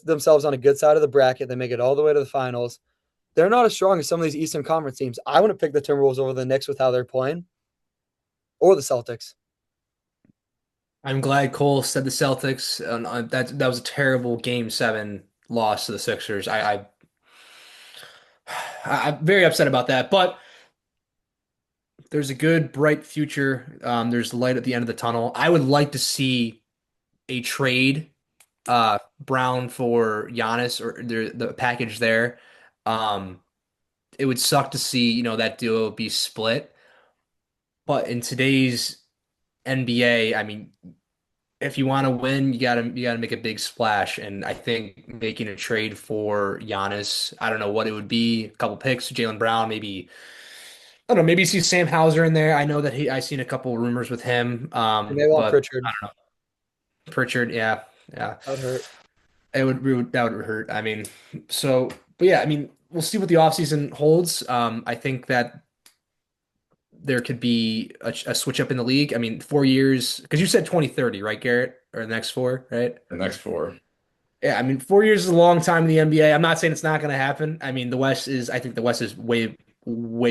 themselves on a good side of the bracket. They make it all the way to the finals. They're not as strong as some of these Eastern Conference teams. I wouldn't pick the Timberwolves over the Knicks with how they're playing, or the Celtics. I'm glad Cole said the Celtics. That was a terrible Game 7 loss to the Sixers. I'm very upset about that, but there's a good, bright future. There's light at the end of the tunnel. I would like to see a trade, Brown for Giannis or the package there. Um, it would suck to see, that duo be split. But in today's NBA, I mean, if you want to win, you gotta make a big splash. And I think making a trade for Giannis, I don't know what it would be, a couple picks, Jalen Brown, maybe I don't know, maybe see Sam Hauser in there. I know that I seen a couple rumors with him. And they want But Pritchard. Pritchard, yeah, yeah, That hurt. that would hurt. I mean, but yeah, I mean, we'll see what the offseason holds. I think that there could be a switch up in the league. I mean, 4 years, because you said 2030, right, Garrett, or the next four, right? The next four. Yeah, I mean, 4 years is a long time in the NBA. I'm not saying it's not going to happen. I mean, I think the West is way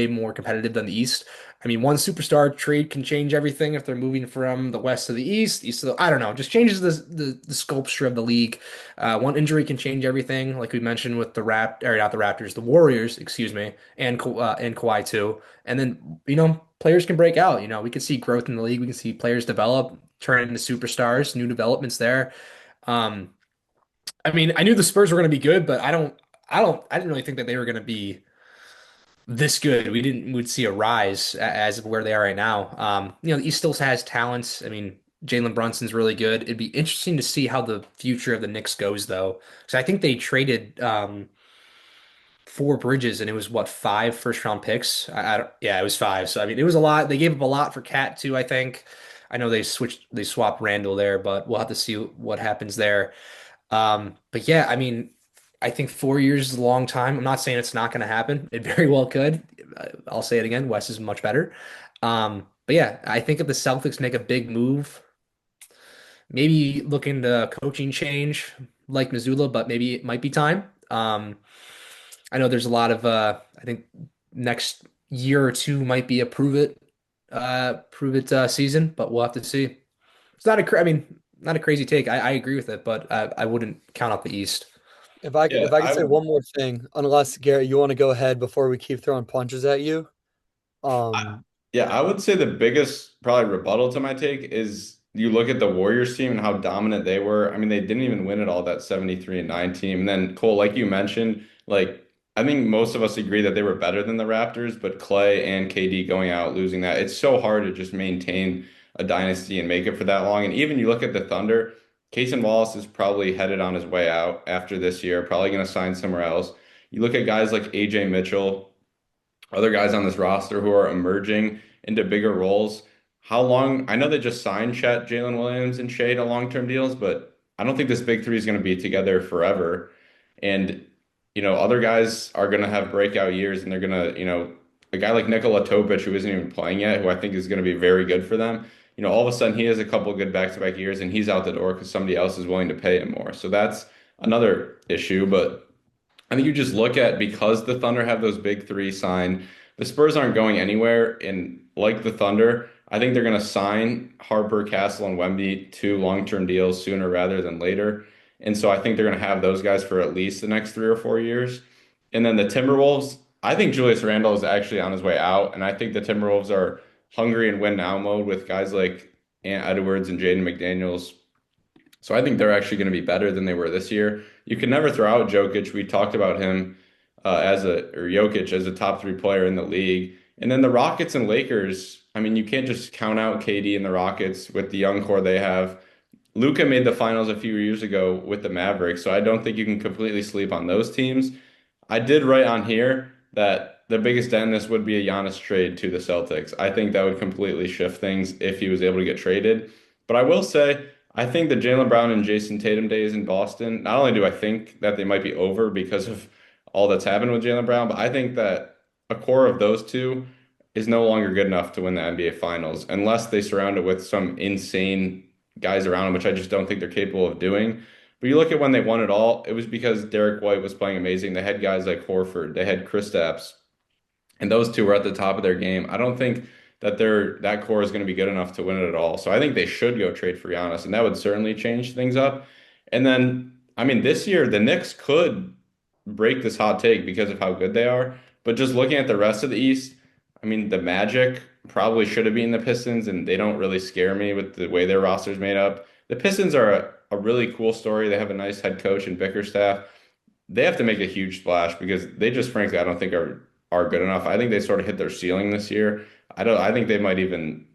more competitive than the East. I mean, one superstar trade can change everything if they're moving from the West to the East to I don't know, just changes the sculpture of the league. One injury can change everything, like we mentioned with or not the Raptors, the Warriors, excuse me, and Kawhi too. And then players can break out. We can see growth in the league. We can see players develop, turn into superstars, new developments there. Um, I mean, I knew the Spurs were going to be good, but I didn't really think that they were going to be this good. We'd see a rise as of where they are right now. The East still has talents. I mean, Jalen Brunson's really good. It'd be interesting to see how the future of the Knicks goes, though, because I think they traded four Bridges, and it was what, five first round picks. Yeah, it was five. So I mean, it was a lot. They gave up a lot for Cat too, I think. I know they swapped Randall there, but we'll have to see what happens there. But yeah, I mean, I think 4 years is a long time. I'm not saying it's not going to happen. It very well could. I'll say it again. West is much better. But yeah, I think if the Celtics make a big move, maybe look into coaching change like Missoula, but maybe it might be time. I know there's a lot of I think next year or two might be a prove it season, but we'll have to see. I mean, not a crazy take. I agree with it, but I wouldn't count out the East. Yeah, If I could I say one more thing, unless Garrett, you want to go ahead before we keep throwing punches at you. I, Um, yeah, I would say the biggest probably rebuttal to my take is you look at the Warriors team and how dominant they were. I mean, they didn't even win it all, that 73-9 team. And then Cole, like you mentioned, like I think most of us agree that they were better than the Raptors, but Clay and KD going out losing that, it's so hard to just maintain a dynasty and make it for that long. And even you look at the Thunder, Cason Wallace is probably headed on his way out after this year, probably going to sign somewhere else. You look at guys like AJ Mitchell, other guys on this roster who are emerging into bigger roles. How long? I know they just signed Chet, Jalen Williams, and Shea to long-term deals, but I don't think this big three is going to be together forever. And, other guys are going to have breakout years and they're going to, a guy like Nikola Topic, who isn't even playing yet, who I think is going to be very good for them. All of a sudden he has a couple good back-to-back years and he's out the door because somebody else is willing to pay him more. So that's another issue. But I think you just look at because the Thunder have those big three signed, the Spurs aren't going anywhere. And like the Thunder, I think they're going to sign Harper, Castle, and Wemby to long-term deals sooner rather than later. And so I think they're going to have those guys for at least the next 3 or 4 years. And then the Timberwolves, I think Julius Randle is actually on his way out. And I think the Timberwolves are hungry and win now mode with guys like Ant Edwards and Jaden McDaniels. So I think they're actually going to be better than they were this year. You can never throw out Jokic. We talked about him or Jokic as a top three player in the league. And then the Rockets and Lakers, I mean, you can't just count out KD and the Rockets with the young core they have. Luka made the finals a few years ago with the Mavericks, so I don't think you can completely sleep on those teams. I did write on here that the biggest dent in this would be a Giannis trade to the Celtics. I think that would completely shift things if he was able to get traded. But I will say, I think the Jaylen Brown and Jason Tatum days in Boston, not only do I think that they might be over because of all that's happened with Jaylen Brown, but I think that a core of those two is no longer good enough to win the NBA Finals unless they surround it with some insane guys around him, which I just don't think they're capable of doing. But you look at when they won it all, it was because Derek White was playing amazing. They had guys like Horford, they had Kristaps, and those two were at the top of their game. I don't think that that core is going to be good enough to win it at all. So I think they should go trade for Giannis, and that would certainly change things up. And then, I mean, this year the Knicks could break this hot take because of how good they are. But just looking at the rest of the East, I mean, the Magic probably should have been the Pistons, and they don't really scare me with the way their roster's made up. The Pistons are a really cool story. They have a nice head coach and Bickerstaff. They have to make a huge splash because they just frankly I don't think are good enough. I think they sort of hit their ceiling this year. I think they might even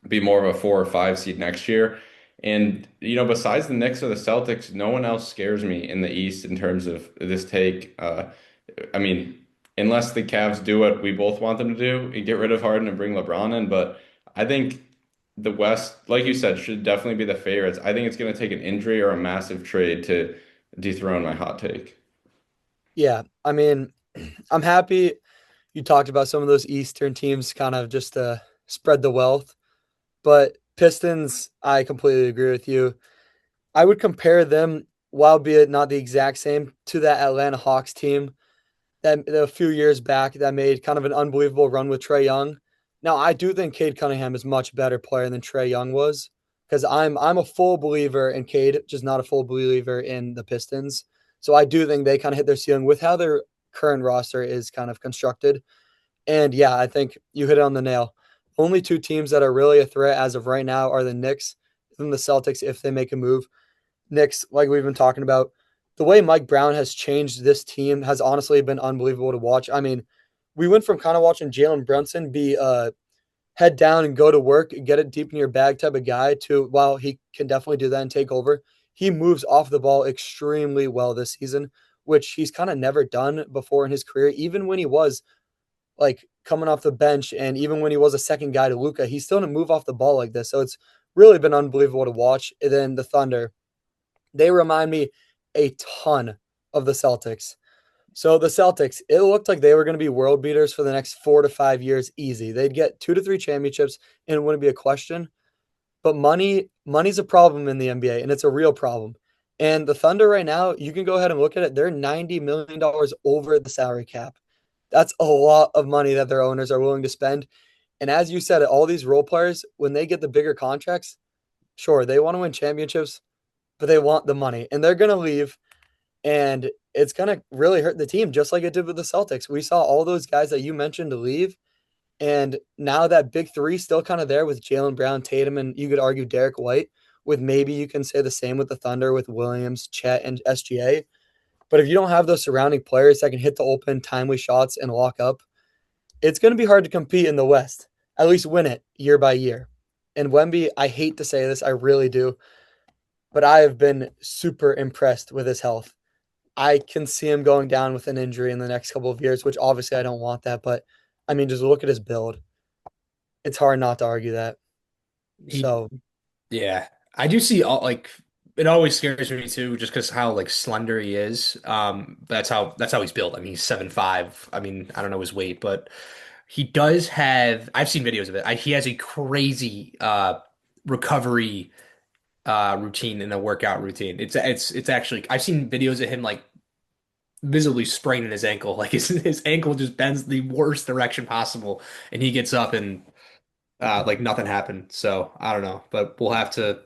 be more of a 4 or 5 seed next year. And besides the Knicks or the Celtics, no one else scares me in the East in terms of this take. I mean, unless the Cavs do what we both want them to do and get rid of Harden and bring LeBron in, but I think the West, like you said, should definitely be the favorites. I think it's going to take an injury or a massive trade to dethrone my hot take. Yeah, I mean, I'm happy you talked about some of those Eastern teams kind of just to spread the wealth. But Pistons, I completely agree with you. I would compare them, while be it not the exact same, to that Atlanta Hawks team that a few years back that made kind of an unbelievable run with Trae Young. Now, I do think Cade Cunningham is much better player than Trae Young was because I'm a full believer in Cade, just not a full believer in the Pistons. So I do think they kind of hit their ceiling with how their current roster is kind of constructed. And yeah, I think you hit it on the nail. Only two teams that are really a threat as of right now are the Knicks and the Celtics if they make a move. Knicks, like we've been talking about, the way Mike Brown has changed this team has honestly been unbelievable to watch. I mean, we went from kind of watching Jalen Brunson be head down and go to work, get it deep in your bag type of guy to, while he can definitely do that and take over, he moves off the ball extremely well this season, which he's kind of never done before in his career. Even when he was like coming off the bench and even when he was a second guy to Luca, he still didn't move off the ball like this. So it's really been unbelievable to watch. And then the Thunder, they remind me a ton of the Celtics. So the Celtics, it looked like they were going to be world beaters for the next 4 to 5 years, easy. They'd get 2 to 3 championships, and it wouldn't be a question. But money's a problem in the NBA, and it's a real problem. And the Thunder right now, you can go ahead and look at it. They're $90 million over the salary cap. That's a lot of money that their owners are willing to spend. And as you said, all these role players, when they get the bigger contracts, sure, they want to win championships, but they want the money, and they're going to leave. And it's going to really hurt the team, just like it did with the Celtics. We saw all those guys that you mentioned to leave. And now that big three still kind of there with Jalen Brown, Tatum, and you could argue Derek White, with maybe you can say the same with the Thunder with Williams, Chet, and SGA. But if you don't have those surrounding players that can hit the open, timely shots and lock up, it's going to be hard to compete in the West, at least win it year by year. And Wemby, I hate to say this, I really do, but I have been super impressed with his health. I can see him going down with an injury in the next couple of years, which obviously I don't want that. But I mean, just look at his build. It's hard not to argue that. He, So, yeah, I do see all like it always scares me too, just because how like slender he is. That's how he's built. I mean, he's 7'5". I mean, I don't know his weight, but he does have. I've seen videos of it. He has a crazy recovery routine and a workout routine. It's actually I've seen videos of him like visibly spraining his ankle. Like his ankle just bends the worst direction possible, and he gets up and like nothing happened. So I don't know, but we'll have to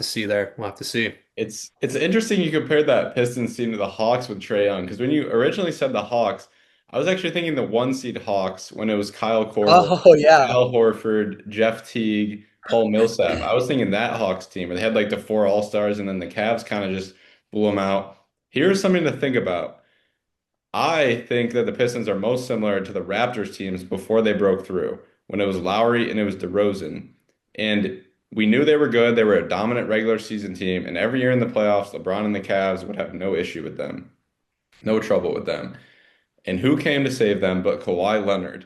see there. We'll have to see. It's interesting you compared that Pistons team to the Hawks with Trae Young because when you originally said the Hawks, I was actually thinking the 1 seed Hawks when it was Kyle Korver, oh yeah, Al Horford, Jeff Teague, Paul Millsap. I was thinking that Hawks team where they had like the four All-Stars and then the Cavs kind of just blew them out. Here's something to think about. I think that the Pistons are most similar to the Raptors teams before they broke through, when it was Lowry and it was DeRozan. And we knew they were good. They were a dominant regular season team, and every year in the playoffs, LeBron and the Cavs would have no issue with them, no trouble with them. And who came to save them but Kawhi Leonard?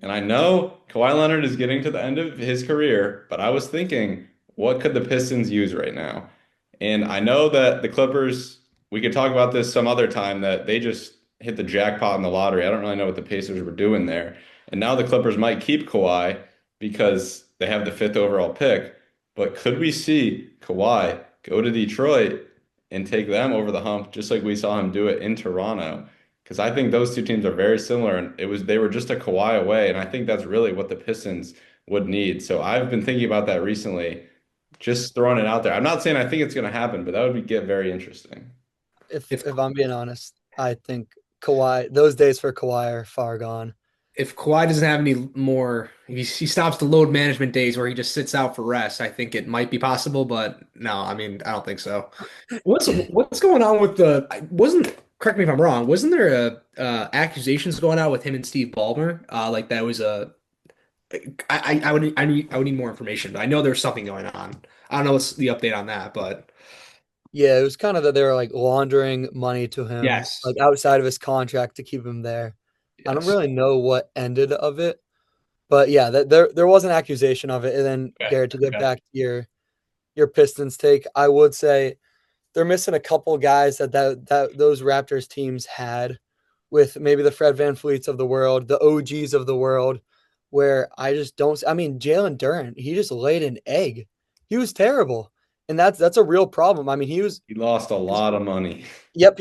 And I know Kawhi Leonard is getting to the end of his career, but I was thinking, what could the Pistons use right now? And I know that the Clippers, we could talk about this some other time, that they just hit the jackpot in the lottery. I don't really know what the Pacers were doing there. And now the Clippers might keep Kawhi because they have the fifth overall pick. But could we see Kawhi go to Detroit and take them over the hump, just like we saw him do it in Toronto? Because I think those two teams are very similar, and they were just a Kawhi away, and I think that's really what the Pistons would need. So I've been thinking about that recently, just throwing it out there. I'm not saying I think it's going to happen, but that would get very interesting. If If if I'm being honest, I think Kawhi, those days for Kawhi are far gone. if Kawhi doesn't have any more, if he stops the load management days where he just sits out for rest, I think it might be possible, but no, I mean, I don't think so. What's going on with the? Wasn't correct me if I'm wrong. Wasn't there a accusations going out with him and Steve Ballmer? Like that was a. I would need more information, but I know there's something going on. I don't know what's the update on that, but Yeah, it was kind of that they were like laundering money to him, yes, like outside of his contract to keep him there. I don't yes. really know what ended of it, but yeah, that there was an accusation of it. And then Okay. Garrett, to get Okay. back to your Pistons take, I would say they're missing a couple guys that those Raptors teams had, with maybe the Fred Van Fleets of the world, the OGs of the world, where I just don't. I mean, Jalen Durant, he just laid an egg. He was terrible, and that's a real problem. I mean, He lost a lot of money. yep.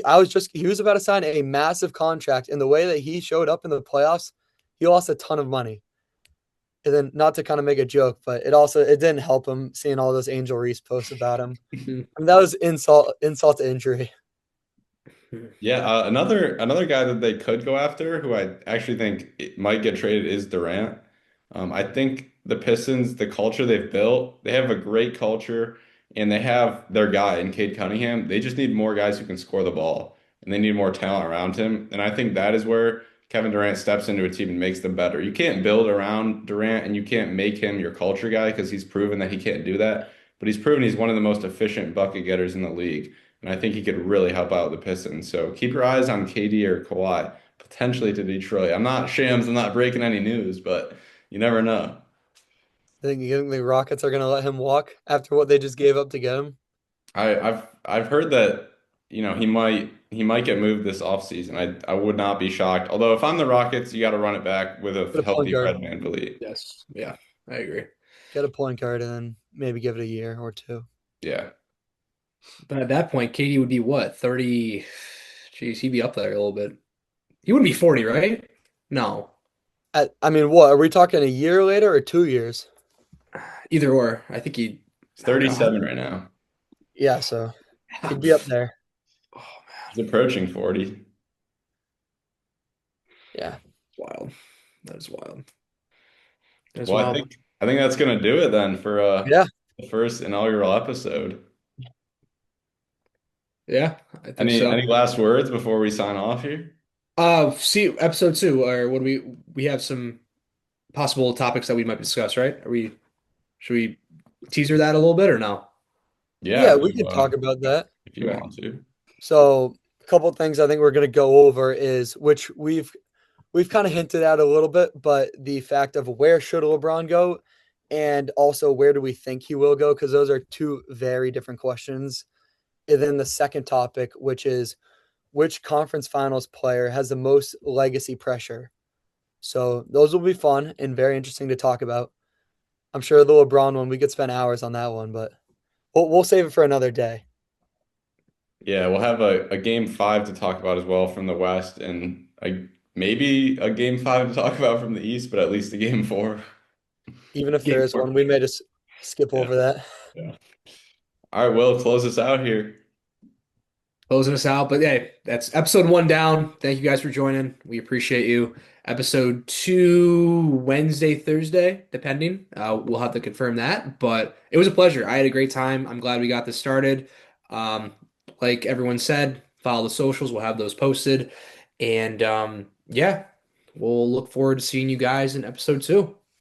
He was about to sign a massive contract, and the way that he showed up in the playoffs, he lost a ton of money. And then, not to kind of make a joke, but it didn't help him seeing all those Angel Reese posts about him. I mean, that was insult to injury. Yeah, another guy that they could go after, who I actually think it might get traded, is Durant. I think the Pistons, the culture they've built, they have a great culture, and they have their guy in Cade Cunningham. They just need more guys who can score the ball, and they need more talent around him. And I think that is where Kevin Durant steps into a team and makes them better. You can't build around Durant, and you can't make him your culture guy because he's proven that he can't do that. But he's proven he's one of the most efficient bucket getters in the league. And I think he could really help out the Pistons. So keep your eyes on KD or Kawhi, potentially to Detroit. I'm not Shams, I'm not breaking any news, but you never know. You think the Rockets are going to let him walk after what they just gave up to get him? I've heard that, he might get moved this offseason. I would not be shocked. Although if I'm the Rockets, you got to run it back with Get a a point healthy guard. Fred VanVleet. Yes, yeah, I agree. Get a point guard and then maybe give it a year or two. Yeah. But at that point, Katie would be what, 30? Jeez, he'd be up there a little bit. He wouldn't be 40, right? No. I mean, what are we talking, a year later or 2 years? Either or. I think he. He's Oh God. 37 right now. Yeah, so Oh he'd be up there. He's approaching 40. Yeah. it's wild. That is wild. That's Well, I wild. think I think that's gonna do it then for Yeah. the first inaugural episode. Yeah, I think Any so. last words before we sign off here? See episode two, or what do we have some possible topics that we might discuss, right? Should we teaser that a little bit or no? Yeah, Yeah, we could talk about that. if you Okay. want to. So, a couple things I think we're going to go over is, which we've kind of hinted at a little bit, but the fact of where should LeBron go, and also where do we think he will go, because those are two very different questions. And then the second topic, which is which conference finals player has the most legacy pressure. So those will be fun and very interesting to talk about. I'm sure the LeBron one, we could spend hours on that one, but we'll save it for another day. Yeah, we'll have a game five to talk about as well from the West, and maybe a game five to talk about from the East, but at least a game four. Even if there Game is four. one, we may just skip Yeah, over that. yeah. All right, Will, close us out here. Closing us out. But yeah, that's episode one down. Thank you guys for joining. We appreciate you. Episode two, Wednesday, Thursday, depending. We'll have to confirm that. But it was a pleasure. I had a great time. I'm glad we got this started. Um, like everyone said, follow the socials. We'll have those posted. And yeah, we'll look forward to seeing you guys in episode two.